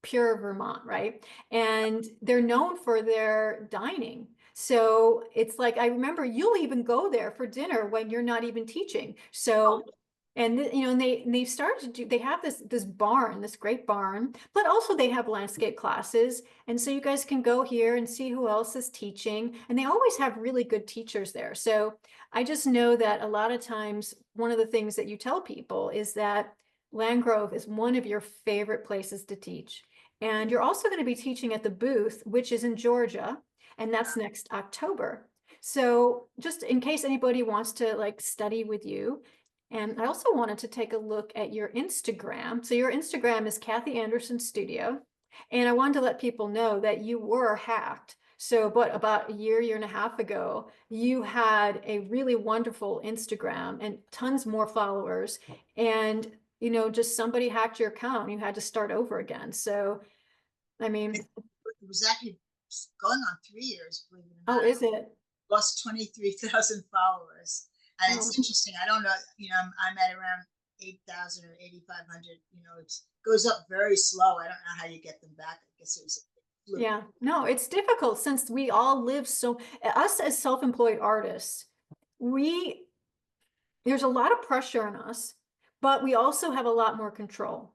pure Vermont, right? And they're known for their dining. So it's like, I remember you'll even go there for dinner when you're not even teaching. So And and they've started to do, they have this barn, this great barn, but also they have landscape classes. And so you guys can go here and see who else is teaching. And they always have really good teachers there. So I just know that a lot of times one of the things that you tell people is that Landgrove is one of your favorite places to teach. And you're also going to be teaching at the booth, which is in Georgia, and that's next October. So just in case anybody wants to like study with you. And I also wanted to take a look at your Instagram. So your Instagram is Kathy Anderson Studio. And I wanted to let people know that you were hacked. So, but about a year and a half ago, you had a really wonderful Instagram and tons more followers. And, just somebody hacked your account and you had to start over again. So, I It, mean, it was actually going on 3 years, believe it or oh, not. is it? Lost 23,000 followers. And it's Oh, interesting. I don't know, I'm at around 8,000 or 8,500. It goes up very slow. I don't know how you get them back. I guess it was a fluke. yeah. No, it's difficult since we all live so, us as self-employed artists, we there's a lot of pressure on us, but we also have a lot more control.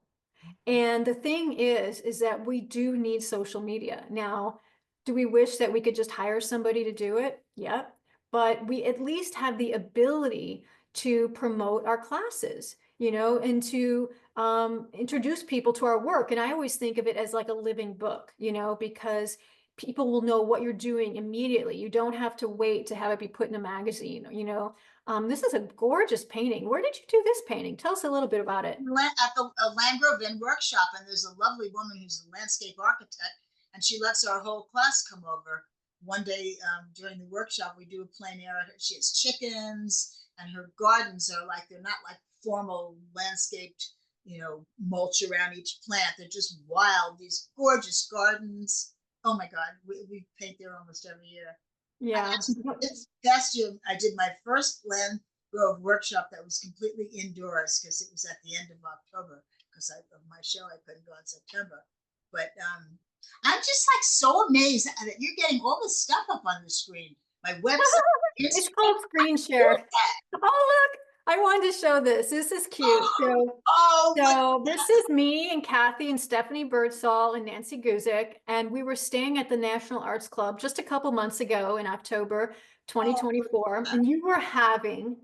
And the thing is that we do need social media. Now, do we wish that we could just hire somebody to do it? Yep. But we at least have the ability to promote our classes, and to introduce people to our work. And I always think of it as like a living book, because people will know what you're doing immediately. You don't have to wait to have it be put in a magazine. This is a gorgeous painting. Where did you do this painting? Tell us a little bit about it. At the Landgrove Inn workshop, and there's a lovely woman who's a landscape architect, and she lets our whole class come over. One day during the workshop, we do a plein air. She has chickens, and her gardens are like, they're not like formal landscaped, mulch around each plant. They're just wild, these gorgeous gardens. Oh my God, we paint there almost every year. And Yeah. actually, this past year, I did my first Land Grove workshop that was completely indoors because it was at the end of October because of my show. I couldn't go in September. But I'm just like so amazed that you're getting all this stuff up on the screen. My website, It's Instagram. called screen share. Oh, look, I wanted to show this. This is cute. Oh, So, oh, look. so this is me and Kathy and Stephanie Birdsall and Nancy Guzik, and we were staying at the National Arts Club just a couple months ago in October Oh, 2024, and you were having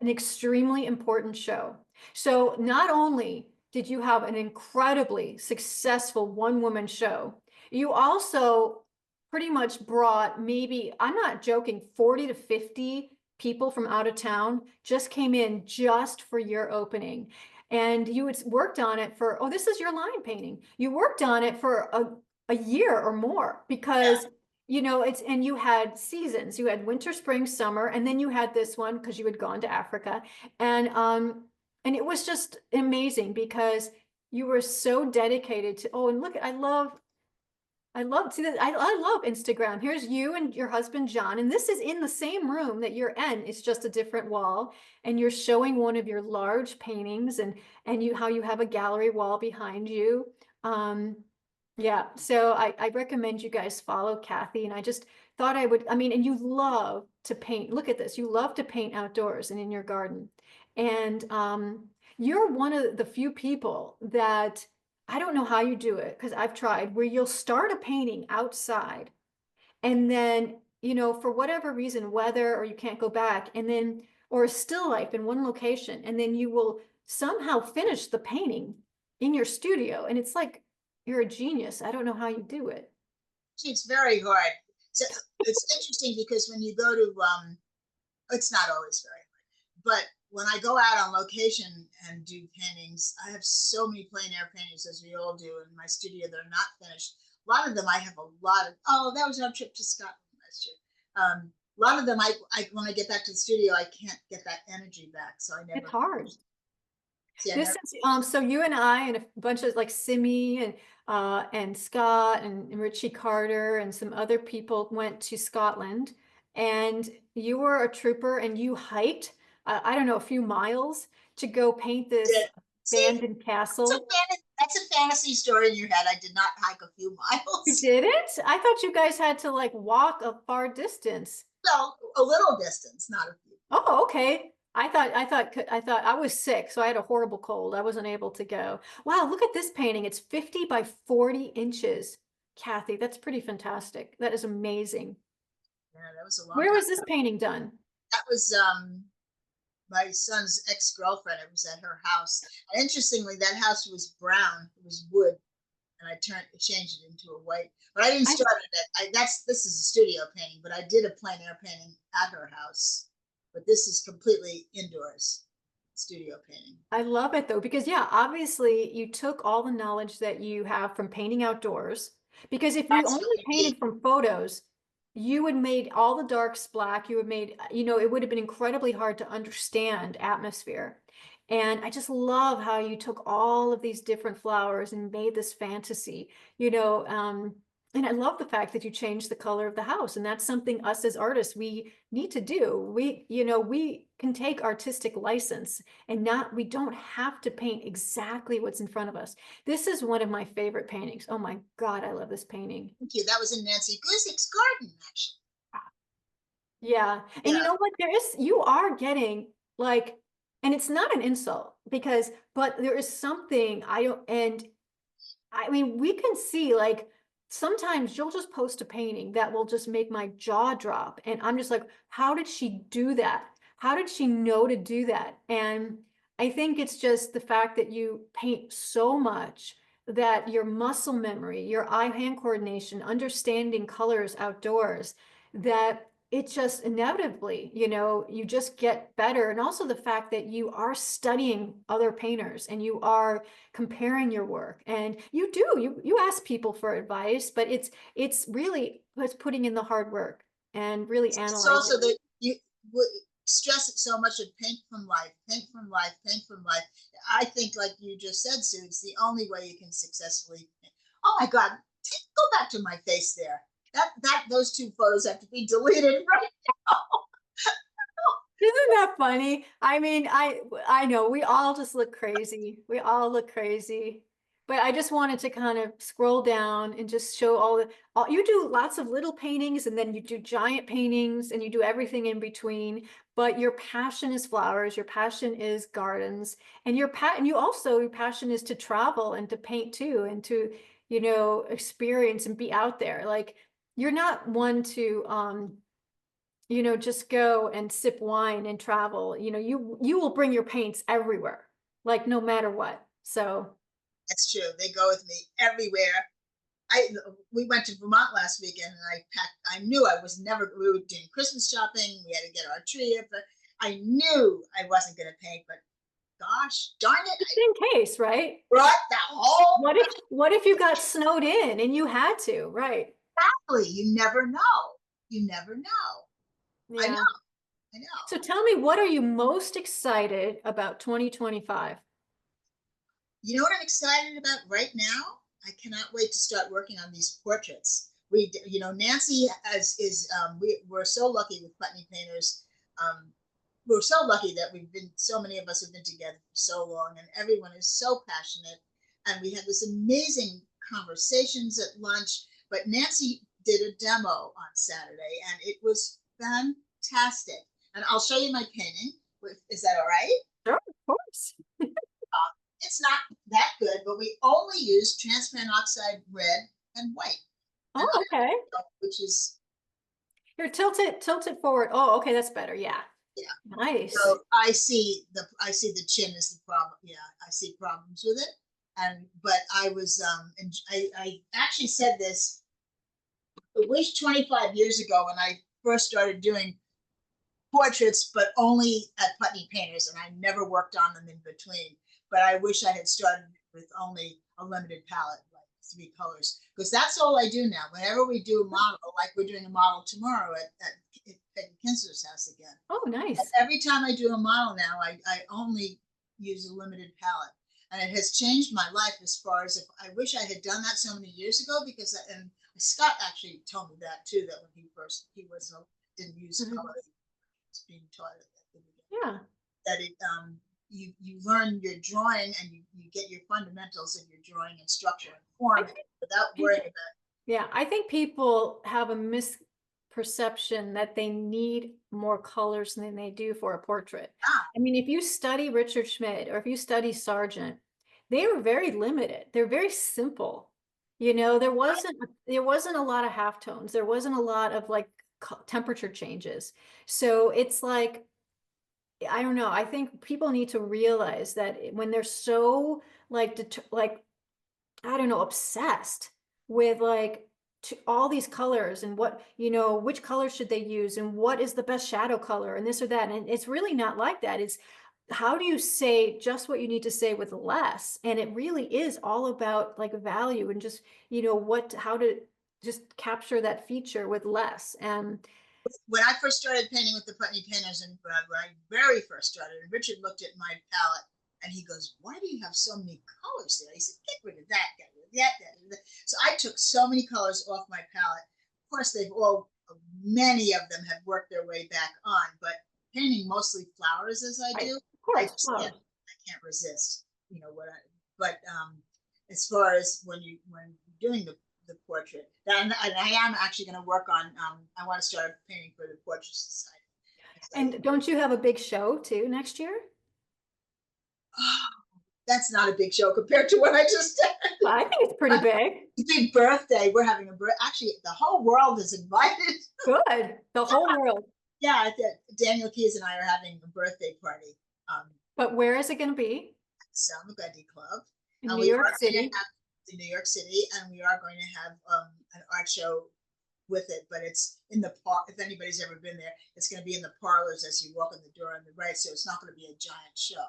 an extremely important show. So not only did you have an incredibly successful one-woman show, you also pretty much brought, maybe, I'm not joking, 40 to 50 people from out of town just came in just for your opening. And you had worked on it for, oh, this is your line painting. You worked on it for a year or more yeah. because, and you had seasons. You had winter, spring, summer, and then you had this one because you had gone to Africa. And it was just amazing because you were so dedicated to, oh, and look, see that. I love Instagram. Here's you and your husband, John, and this is in the same room that you're in. It's just a different wall. And you're showing one of your large paintings and how you have a gallery wall behind you. Um, yeah, so I recommend you guys follow Kathy. And I just thought and you love to paint. Look at this. You love to paint outdoors and in your garden. And you're one of the few people that I don't know how you do it because I've tried where you'll start a painting outside and then, for whatever reason, weather or you can't go back, and then, or a still life in one location, and then you will somehow finish the painting in your studio. And it's like you're a genius. I don't know how you do it. It's very hard. So it's interesting because when you go to, it's not always very hard, but when I go out on location and do paintings, I have so many plein air paintings, as we all do in my studio, that are not finished. A lot of them I have a lot of, oh, that was our trip to Scotland last year. A lot of them, when I get back to the studio, I can't get that energy back, so I It's never hard. finish. See, I This never. is so you and I and a bunch of like Simi and Scott and Richie Carter and some other people went to Scotland, and you were a trooper and you hiked I don't know, a few miles to go paint this Did. See, abandoned castle. that's a fantasy story in your head. I did not hike a few You miles. did it? I thought you guys had to like walk a far distance. So a little distance, not a few. Oh, okay. I thought I was sick, so I had a horrible cold. I wasn't able to go. Wow, look at this painting. It's 50 by 40 inches. Kathy, that's pretty fantastic. That is amazing. Yeah, that was a long Where time. was this painting done? That was my son's ex-girlfriend. It was at her house. And interestingly, that house was brown. It was wood, and I changed it into a white. But I didn't I start it. This is a studio painting, but I did a plein air painting at her house. But this is completely indoors, studio painting. I love it though, because yeah, obviously you took all the knowledge that you have from painting outdoors. Because if you That's only what we need. painted from photos, you would made all the darks black. You would made, it would have been incredibly hard to understand atmosphere. And I just love how you took all of these different flowers and made this fantasy, you know, and I love the fact that you changed the color of the house. And that's something us as artists, we need to do. We can take artistic license and we don't have to paint exactly what's in front of us. This is one of my favorite paintings. Oh my God, I love this painting. Thank you. That was in Nancy Guzick's garden, actually. Yeah. And you Yeah. know what? You are getting like, and it's not an insult but there is something I don't, and I mean, we can see like sometimes you'll just post a painting that will just make my jaw drop. And I'm just like, how did she do that? How did she know to do that? And I think it's just the fact that you paint so much that your muscle memory, your eye-hand coordination, understanding colors outdoors, that it just inevitably, you just get better. And also the fact that you are studying other painters and you are comparing your work, and you ask people for advice, but it's putting in the hard work and really It's analyzing. also that you stress it so much of paint from life, paint from life, paint from life. I think, like you just said, Sue, it's the only way you can successfully paint. Oh my God, go back to my face there. Those two photos have to be deleted right now. Isn't that funny? I mean, I know we all just look crazy. We all look crazy. But I just wanted to kind of scroll down and just show all you do lots of little paintings and then you do giant paintings and you do everything in between. But your passion is flowers, your passion is gardens, and your passion is to travel and to paint too and to, experience and be out there. Like you're not one to just go and sip wine and travel. You will bring your paints everywhere, like no matter what. So, That's true. They go with me everywhere. I We went to Vermont last weekend, and I packed. I knew I was never. We were doing Christmas shopping. We had to get our tree up. But I knew I wasn't going to paint. But gosh darn it, just I in case, right? brought the whole What if you got snowed in and you had to, right? family. You never know. You never know. I know. Yeah. I know. So tell me, what are you most excited about 2025? You know what I'm excited about right now? I cannot wait to start working on these portraits. Nancy we're so lucky with Putney Painters. Um, we're so lucky that so many of us have been together for so long, and everyone is so passionate. And we had this amazing conversations at lunch. But Nancy did a demo on Saturday, and it was fantastic. And I'll show you my painting. Is that all right? Sure, of course. It's not that good, but we only use transparent oxide red and white, and Oh, okay. which is, Here, tilt it forward. Oh, okay, that's better. Yeah. yeah. Nice. So I see the chin is the problem. Yeah, I see problems with it. And but I was and I actually said this at least 25 years ago when I first started doing portraits, but only at Putney Painters, and I never worked on them in between. But I wish I had started with only a limited palette, like 3 colors, because that's all I do now. Whenever we do a model, like we're doing a model tomorrow at Peggy Kinsler's house again, Oh, nice. every time I do a model now, I only use a limited palette. And it has changed my life as far as if I wish I had done that so many years ago, because, and Scott actually told me that too, that when he was didn't use Mhm. color, being taught at the beginning, Yeah. that you learn your drawing, and you get your fundamentals of your drawing and structure and I form think without worrying people about. Yeah, I think people have a perception that they need more colors than they do for a portrait. Ah, I mean, if you study Richard Schmid or if you study Sargent, they were very limited. They're very simple. You know, there wasn't a lot of halftones. There wasn't a lot of like temperature changes. So it's like I don't know. I think people need to realize that when they're so like like I don't know, obsessed with like all these colors and what, which color should they use and what is the best shadow color and this or that. And it's really not like that. It's how do you say just what you need to say with less? And it really is all about like value and just, how to just capture that feature with less. And when I first started painting with the Putney Painters, and when I very first started, and Richard looked at my palette and he goes, "Why do you have so many colors there?" He said, "Get rid of that, get rid of that." So I took so many colors off my palette. Of course, many of them have worked their way back on, but painting mostly flowers as I right, do, of course, I can't resist. But as far as when doing the portrait. And I am actually going to work on. I want to start painting for the Portrait Society. and don't you have a big show too next year? Oh, that's not a big show compared to what I just did. I think it's pretty big. Big birthday. We're having a birthday. Actually, the whole world is invited. Good. The whole world. Yeah, Daniel Keys and I are having a birthday party. Um, But where is it going to be? Salmagundi Club, In and New we York are going to City. have in New York City, and we are going to have an art show with it, but it's in the park. If anybody's ever been there, it's going to be in the parlors as you walk in the door on the right. So it's not going to be a giant show,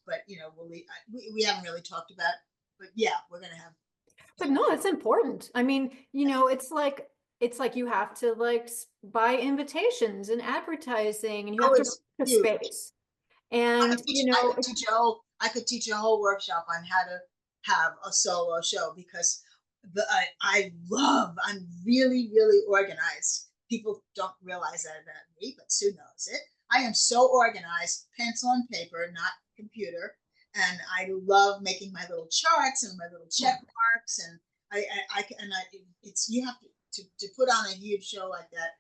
but we haven't really talked about. But yeah, we're going to have. But no, it's important. I mean, it's like you have to like buy invitations and advertising and you Oh, have to book it's the huge. space. And I could teach a whole workshop on how to have a solo show because I'm really, really organized. People don't realize that about me, but Sue knows it. I am so organized, pencil and paper, not computer. And I love making my little charts and my little check marks. And it's, you have to put on a huge show like that.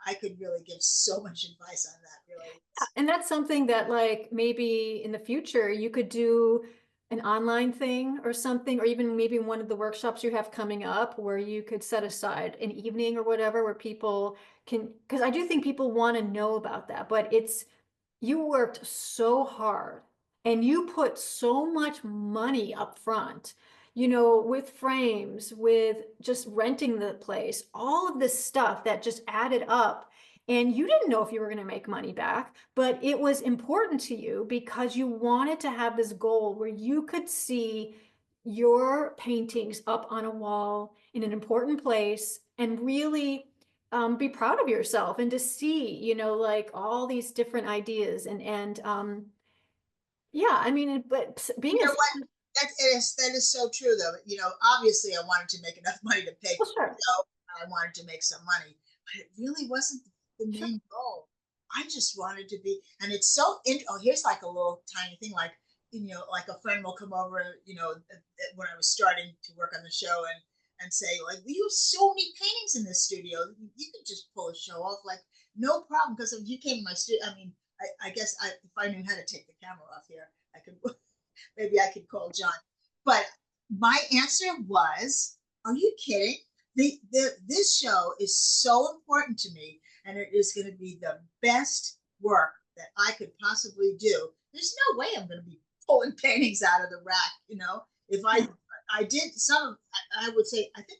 I could really give so much advice on that, really. and that's something that like maybe in the future you could do an online thing or something, or even maybe one of the workshops you have coming up where you could set aside an evening or whatever where people can, because I do think people want to know about that, but you worked so hard and you put so much money up front, with frames, with just renting the place, all of this stuff that just added up. And you didn't know if you were going to make money back, but it was important to you because you wanted to have this goal where you could see your paintings up on a wall in an important place and really be proud of yourself and to see, like all these different ideas and yeah, I mean, but being You a know what? That is so true, though. Obviously, I wanted to make enough money to pay well, for the sure, show. I wanted to make some money, but it really wasn't the sure, main goal. I just wanted to be, and it's so. Oh, here's like a little tiny thing, like like a friend will come over, when I was starting to work on the show, and say, like, we have so many paintings in this studio. You could just pull a show off, like no problem. Because if you came to my studio, I mean, I guess if I knew how to take the camera off here, I could maybe I could call John. But my answer was, are you kidding? This show is so important to me, and it is going to be the best work that I could possibly do. There's no way I'm going to be pulling paintings out of the rack. If I did some, I would say I think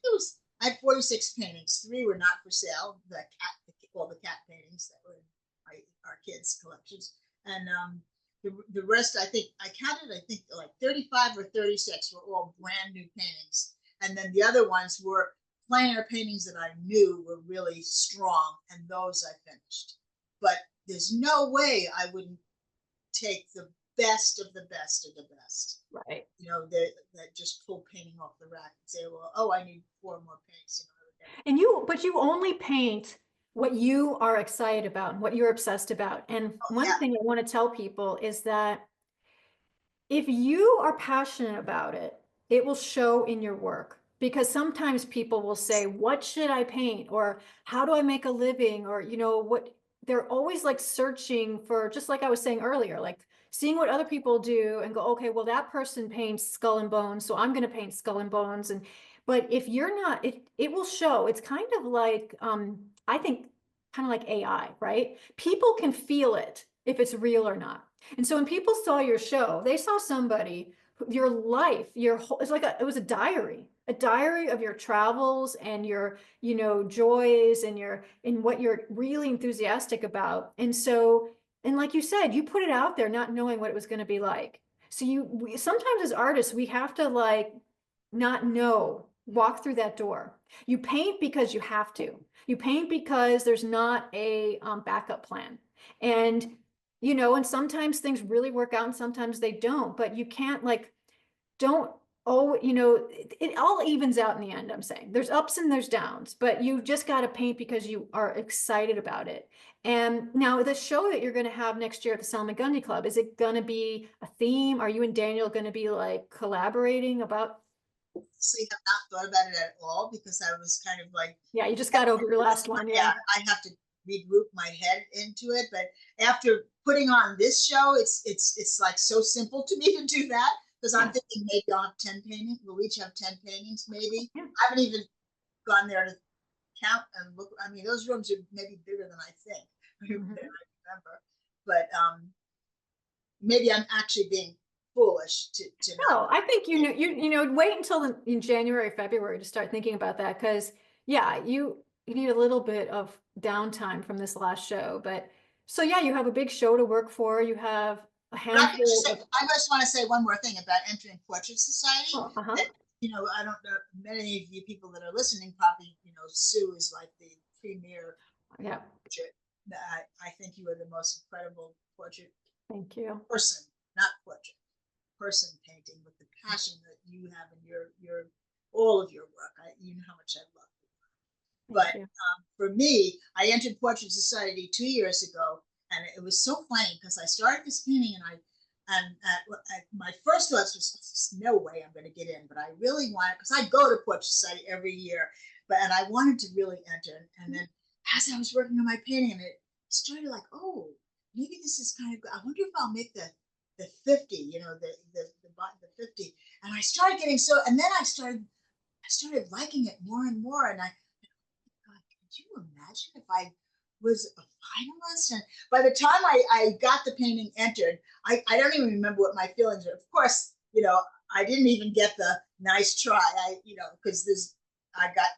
I had 46 paintings. 3 were not for sale. All the cat paintings that were in our kids' collections, and the rest, I think I counted, I think like 35 or 36 were all brand new paintings. And then the other ones were plein air paintings that I knew were really strong, and those I finished. But there's no way I wouldn't take the best of the best of the best. right. That just pull painting off the rack and say, well, oh, I need 4 more paints. But you only paint what you are excited about and what you're obsessed about. And Oh, one yeah. thing I want to tell people is that if you are passionate about it, it will show in your work. because sometimes people will say, what should I paint? Or how do I make a living? Or, what they're always like searching for, just like I was saying earlier, like seeing what other people do and go, okay, well, that person paints skull and bones, so I'm going to paint skull and bones. But if you're not, it will show. It's kind of like, I think, kind of like AI, right? People can feel it if it's real or not. And so when people saw your show, they saw somebody, your life, your whole, it's like it was a diary of your travels and your, joys and what you're really enthusiastic about. And so, and like you said, you put it out there not knowing what it was going to be like. So sometimes as artists, we have to like not know, walk through that door. You paint because you have to. You paint because there's not a backup plan. And and sometimes things really work out and sometimes they don't, but you can't like, don't, oh, it all evens out in the end, I'm saying. There's ups and there's downs, but you just got to paint because you are excited about it. And now the show that you're going to have next year at the Salmon Gundy Club, is it going to be a theme? Are you and Daniel going to be like collaborating about? Honestly, have not thought about it at all because I was kind of like, Yeah, you just got over your last one. Yeah. yeah, I have to regroup my head into it. But after putting on this show, it's like so simple to me to do that because I'm Yeah. thinking maybe I'll have 10 paintings. We'll each have 10 paintings, maybe. Yeah. I haven't even gone there to count and look. I mean, those rooms are maybe bigger than I think, Mhm. than I remember. But maybe I'm actually being foolish to not. No, I think wait until in January, February to start thinking about that because yeah, you need a little bit of downtime from this last show. But so yeah, you have a big show to work for. You have a But I can just handful say, of I just want to say one more thing about entering Portrait Society. oh, uh-huh. That, I don't know, many of you people that are listening probably, Sue is like the premier Yeah, portrait. I think you are the most incredible portrait thank you. person, not portrait, person painting with the passion that you have in your all of your work. You know how much I love it. Thank But you. for me, I entered Portrait Society 2 years ago, and it was so funny because I started this painting, and my first thoughts was, no way I'm going to get in, but I really wanted because I go to Portrait Society every year, and I wanted to really enter. And then as I was working on my painting, and it started like, oh, maybe this is kind of. I wonder if I'll make the 50, the 50. And I started getting so, and then I started liking it more and more, and God, could you imagine if I was a finalist? And by the time I got the painting entered, I don't even remember what my feelings were. Of course, I didn't even get the nice try. Because I got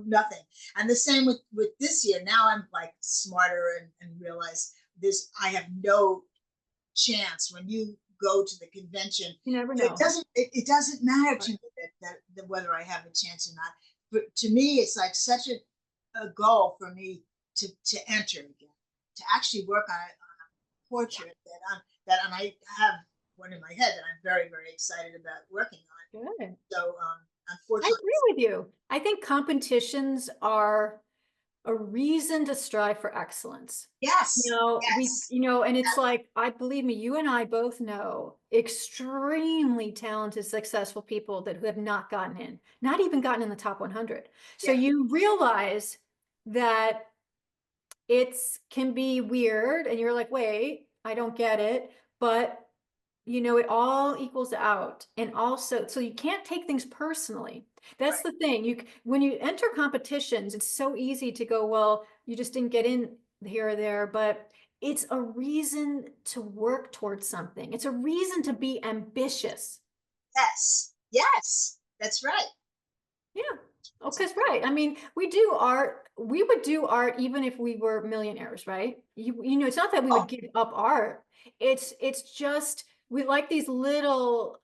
nothing. And the same with this year. Now I'm like smarter and realize this. I have no chance when you go to the convention. You never It know. doesn't. It doesn't matter to Right. me that whether I have a chance or not. But to me, it's like such a goal for me to enter again, to actually work on a portrait and I have one in my head that I'm very, very excited about working on. Good. So I unfortunately, agree with you. I think competitions are a reason to strive for excellence. yes, yes, And it's like, I believe me, you and I both know extremely talented, successful people who have not gotten in, not even gotten in the top 100. So yeah, you realize that it's can be weird and you're like, wait, I don't get it. But it all equals out. And also, so you can't take things personally. That's right, the thing. When you enter competitions, it's so easy to go, well, you just didn't get in here or there, but it's a reason to work towards something. It's a reason to be ambitious. yes, yes, that's right. Yeah. Oh, because right. I mean, we do art. We would do art even if we were millionaires, right? It's not that we would Oh, give up art. It's just we like these little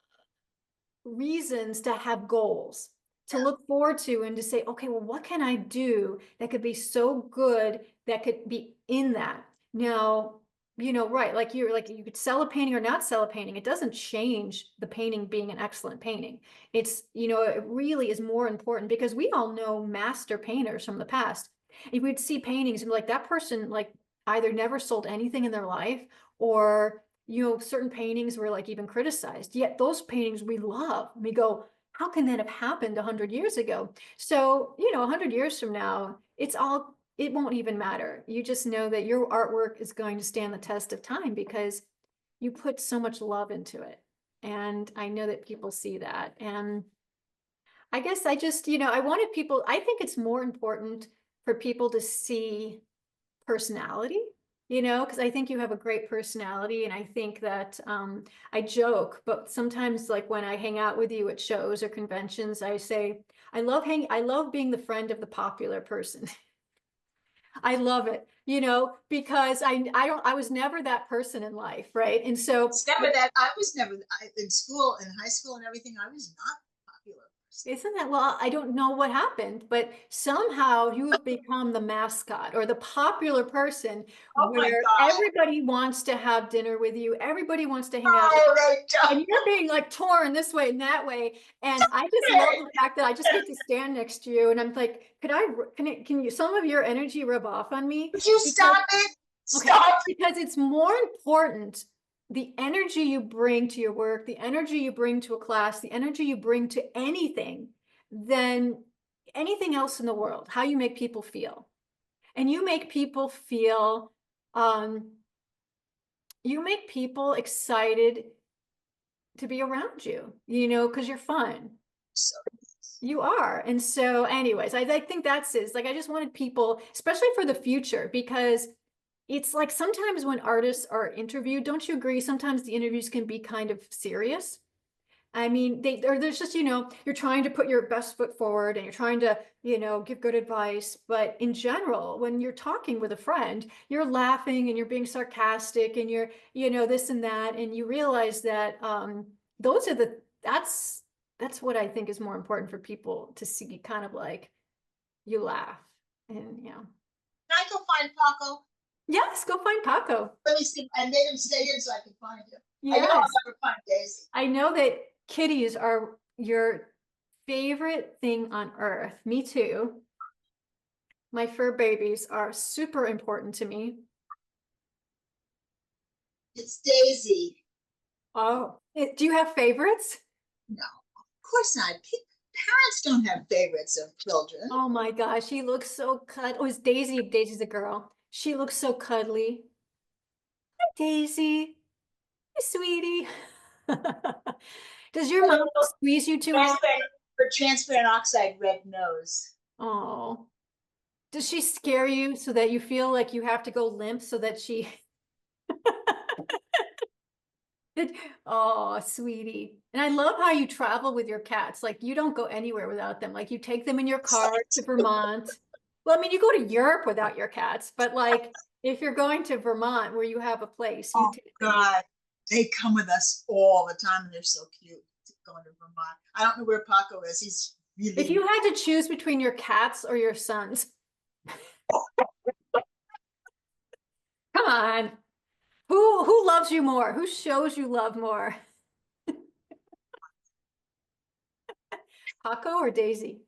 reasons to have goals to yeah, look forward to and to say, okay, well, what can I do that could be so good that could be in that? Now, right, like you could sell a painting or not sell a painting. It doesn't change the painting being an excellent painting. It really is more important because we all know master painters from the past. If we'd see paintings and be like that person like either never sold anything in their life or certain paintings were like even criticized, yet those paintings we love. We go, how can that have happened 100 years ago? So, 100 years from now, it won't even matter. You just know that your artwork is going to stand the test of time because you put so much love into it. And I know that people see that. And I guess I just, I wanted people, I think it's more important for people to see personality, because I think you have a great personality. And I think that I joke, but sometimes like when I hang out with you at shows or conventions, I say, I love being the friend of the popular person. I love it, because I was never that person in life, right? And so It's never that. I was never in school, in high school, and everything. I was not a popular person. isn't that, well, I don't know what happened, but somehow you have become the mascot or the popular person Oh my where God! everybody wants to have dinner with you, everybody wants to hang out, Oh, they and you're being like torn this way and that way. And I just love the fact that I just get to stand next to you and I'm like, can you, some of your energy rub off on me? Would you Because, stop it? okay, Stop! because it's more important the energy you bring to your work, the energy you bring to a class, the energy you bring to anything than anything else in the world, how you make people feel. And um, you make people excited to be around you, because you're fun. So, You are. And so, anyways, I think that's it. Like, I just wanted people, especially for the future, because it's like sometimes when artists are interviewed, don't you agree? Sometimes the interviews can be kind of serious. I mean, there's just, you're trying to put your best foot forward and you're trying to, give good advice. But in general, when you're talking with a friend, you're laughing and you're being sarcastic and you're, this and that. And you realize that those are that's what I think is more important for people to see, kind of like you laugh. And can I go find Paco? yes, go find Paco. Let me see. I made him stay in so I can find him. I know I'll Yes. never find Daisy. I know that kitties are your favorite thing on earth. Me too. My fur babies are super important to me. It's Daisy. Oh, do you have favorites? No, of course not. Parents don't have favorites of children. Oh my gosh, she looks so Oh, it's Daisy. Daisy's a girl. She looks so cuddly. Hi, Daisy. Hi, sweetie. Does your mom squeeze you too hard? Transparent, her transparent oxide red nose. Oh, does she scare you so that you feel like you have to go limp so that she Oh, sweetie. And I love how you travel with your cats. Like you don't go anywhere without them. Like you take them in your car to Vermont. Well, I mean, you go to Europe without your cats, but like if you're going to Vermont where you have a place, you Oh take them. God, they come with us all the time, and they're so cute. Going to Vermont. I don't know where Paco is. He's If really. you had to choose between your cats or your sons, come on. Who loves you more? Who shows you love more? Paco or Daisy?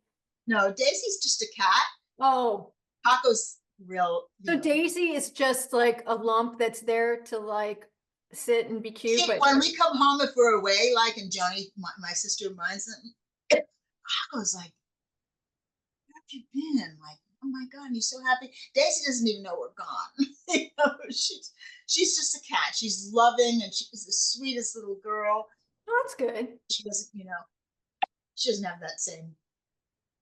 No, Daisy's just a cat. Oh, Paco's real. so Daisy is just like a lump that's there to like sit and be cute, See, but when we come home, if we're away, like, and Joni, my sister, reminds them, Paco's like, "Where have you been?" Like, "Oh my God, he's so happy." Daisy doesn't even know we're gone. She's just a cat. She's loving, and she's the sweetest little girl. oh, that's good. She doesn't, she doesn't have that same.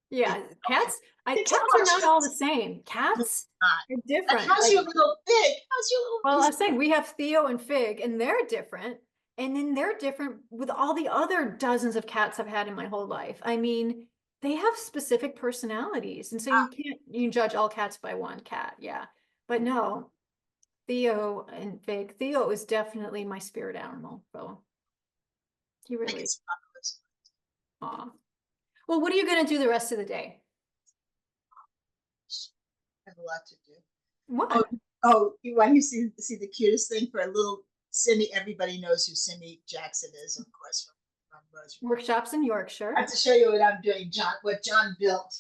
Yeah, cats. You tell Cats her are not all the she's same. Cats not. are And different. how's Like, your little pig? How's your little well, I piece? was saying we have Theo and Fig, and they're different. And then they're different with all the other dozens of cats I've had in my whole life. I mean, they have specific personalities, and so you can judge all cats by one cat. Yeah, but no, Theo and Fig. Theo is definitely my spirit animal. So he I really. guess Paco's. Aw. Well, what are you gonna do the rest of the day? I have a lot to do. Oh, What? oh, you want to see the cutest thing for a little Cindy? Everybody knows who Cindy Jackson is, of course, from Rose. Workshops in I Yorkshire. have to show you what I'm doing, John. What John built.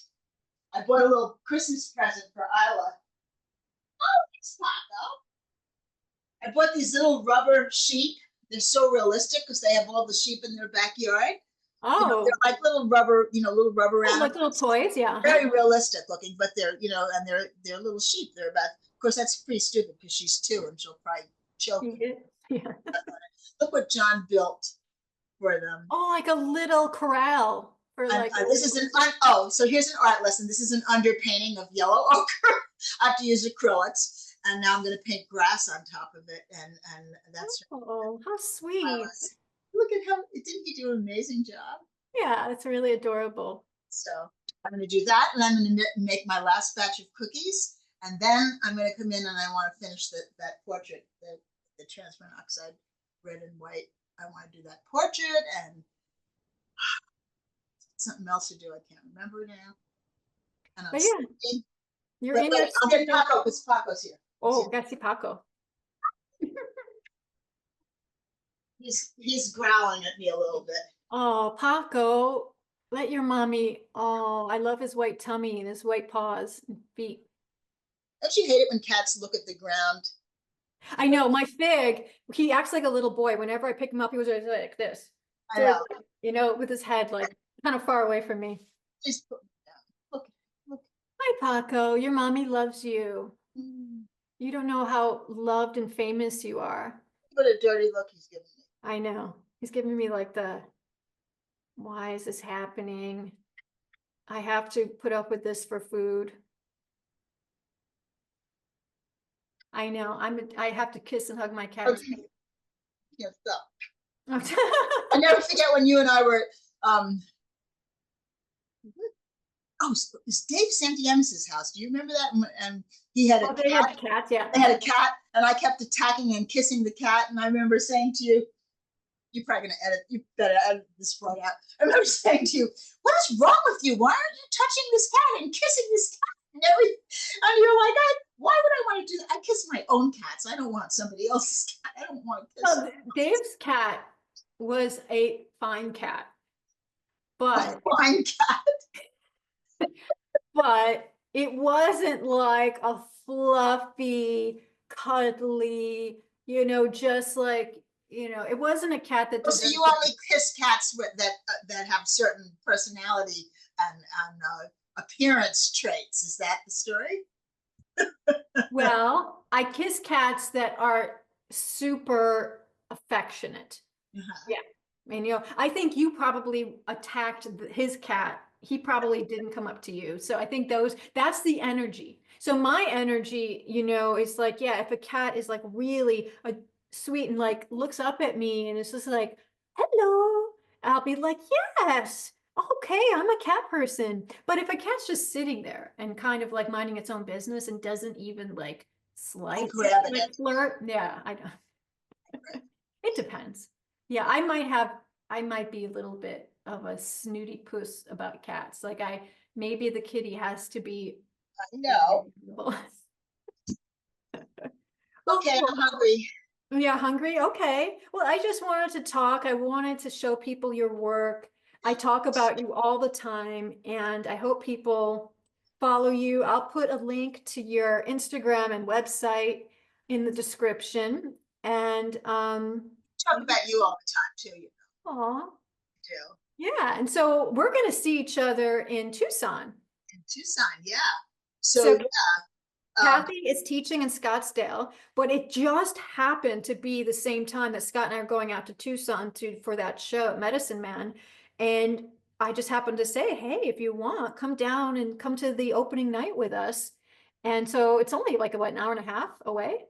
I bought a little Christmas present for Isla. Oh, it's Paco. I bought these little rubber sheep. They're so realistic because they have all the sheep in their backyard. Oh, they're like little rubber, little rubber oh, like animals. little toys. Yeah. Uh-huh. Very realistic looking, but and they're little sheep. They're about, of course, that's pretty stupid because she's 2 and she'll probably choke. Yeah. Yeah. Look what John built for them. Oh, like a little corral for And like a this is little. so here's an art lesson. This is an underpainting of yellow ochre. I have to use acrylics, and now I'm going to paint grass on top of it, and that's Oh, how my sweet. lesson. Look at how didn't he do an amazing job? Yeah, it's really adorable. So I'm going to do that, and I'm going to make my last batch of cookies, and then I'm going to come in and I want to finish that portrait, the transparent oxide red and white. I want to do that portrait and something else to do. I can't remember now. And I'm But yeah, sleeping. you're But in your wait, I'll get studio. Paco because Paco's here. Oh, Gatsy Paco. He's growling at me a little bit. Oh, Paco, let your mommy. Oh, I love his white tummy and his white paws and feet. Don't you hate it when cats look at the ground? I know my Fig, he acts like a little boy. Whenever I pick him up, he was always like this. I So, know. with his head like kind of far away from me. He's putting it down. Look, look. Hi, Paco. Your mommy loves you. Mm. You don't know how loved and famous you are. What a dirty look he's giving me. I know. He's giving me like why is this happening? I have to put up with this for food. I know. I have to kiss and hug my cat. Okay. Yeah, stop. I never forget when you and I were it's Dave Santiamas' house. Do you remember that? And he had a Oh, they had cat. cats, yeah. They had a cat, and I kept attacking and kissing the cat. And I remember saying to you, "You're probably going to edit. You better edit this part out." I remember saying to you, "What is wrong with you? Why aren't you touching this cat and kissing this cat and everything?" And you're like, "Why would I want to do that? I kiss my own cats. I don't want somebody else's cat. I don't want to kiss." Well, Dave's cat was a fine cat, but fine cat. but it wasn't like a fluffy, cuddly, just like, it wasn't a cat that So deserved you only kiss cats that have certain personality and appearance traits. Is that the story? Well, I kiss cats that are super affectionate. Uh-huh. Yeah. And I think you probably attacked his cat. He probably didn't come up to you. So I think that's the energy. So my energy, is like, yeah, if a cat is like really sweet and like looks up at me and it's just like, hello, I'll be like, yes, okay, I'm a cat person. But if a cat's just sitting there and kind of like minding its own business and doesn't even like slight, Grabbing like it. flirt, yeah, I don't. It depends. Yeah, I might be a little bit of a snooty puss about cats. Like maybe the kitty has to be. No. Okay, Cool. I'm hungry. Yeah, hungry? Okay. Well, I just wanted to talk. I wanted to show people your work. I talk about you all the time, and I hope people follow you. I'll put a link to your Instagram and website in the description. And Talk about you all the time too. aw, Do yeah. And so we're going to see each other in Tucson. in Tucson, yeah. So So Kathy is teaching in Scottsdale, but it just happened to be the same time that Scott and I are going out to Tucson for that show, Medicine Man. And I just happened to say, hey, if you want, come down and come to the opening night with us. And so it's only like what, an hour and a half away?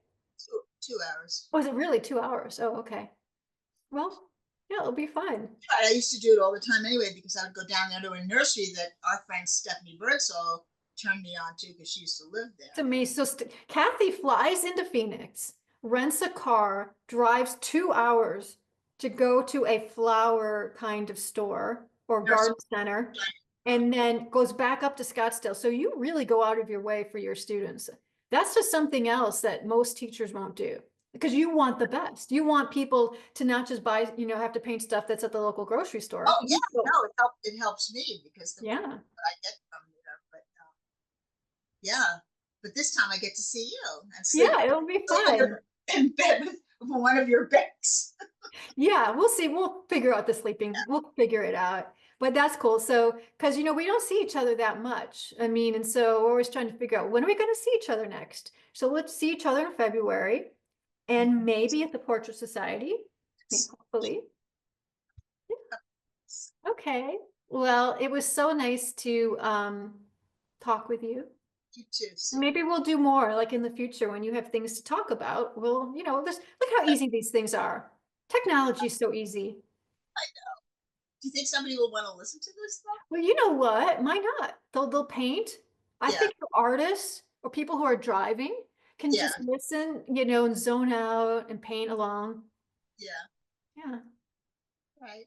2 hours. Was it really 2 hours? Oh, okay. Well, yeah, it'll be fun. I used to do it all the time anyway because I would go down there to a nursery that our friend Stephanie Birdsall turned me on to because she used to live there. It's amazing. So Kathy flies into Phoenix, rents a car, drives 2 hours to go to a flower kind of store or garden center, and then goes back up to Scottsdale. So you really go out of your way for your students. That's just something else that most teachers won't do because you want the best. You want people to not just buy, have to paint stuff that's at the local grocery store. Oh yeah, no, it helps me because the Yeah. I get from but yeah, but this time I get to see you and sleep. Yeah, it'll be fun. In bed one of your picks. Yeah, we'll see. We'll figure out the sleeping. We'll figure it out. But that's cool. So, because we don't see each other that much. I mean, and so we're always trying to figure out when are we going to see each other next. So let's see each other in February, and maybe at the Portrait Society. Hopefully. Okay. Well, it was so nice to talk with you. You too, Sue. Maybe we'll do more like in the future when you have things to talk about. We'll, just look how easy these things are. Technology is so easy. Do you think somebody will want to listen to this though? Well, you know what? Why not? They'll paint. I Yeah, think artists or people who are driving can yeah, just listen, and zone out and paint along. yeah. Yeah, Right.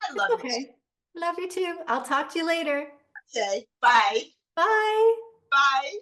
I it's love you too. okay. Love you too. I'll talk to you later. Okay. Bye. Bye. Bye.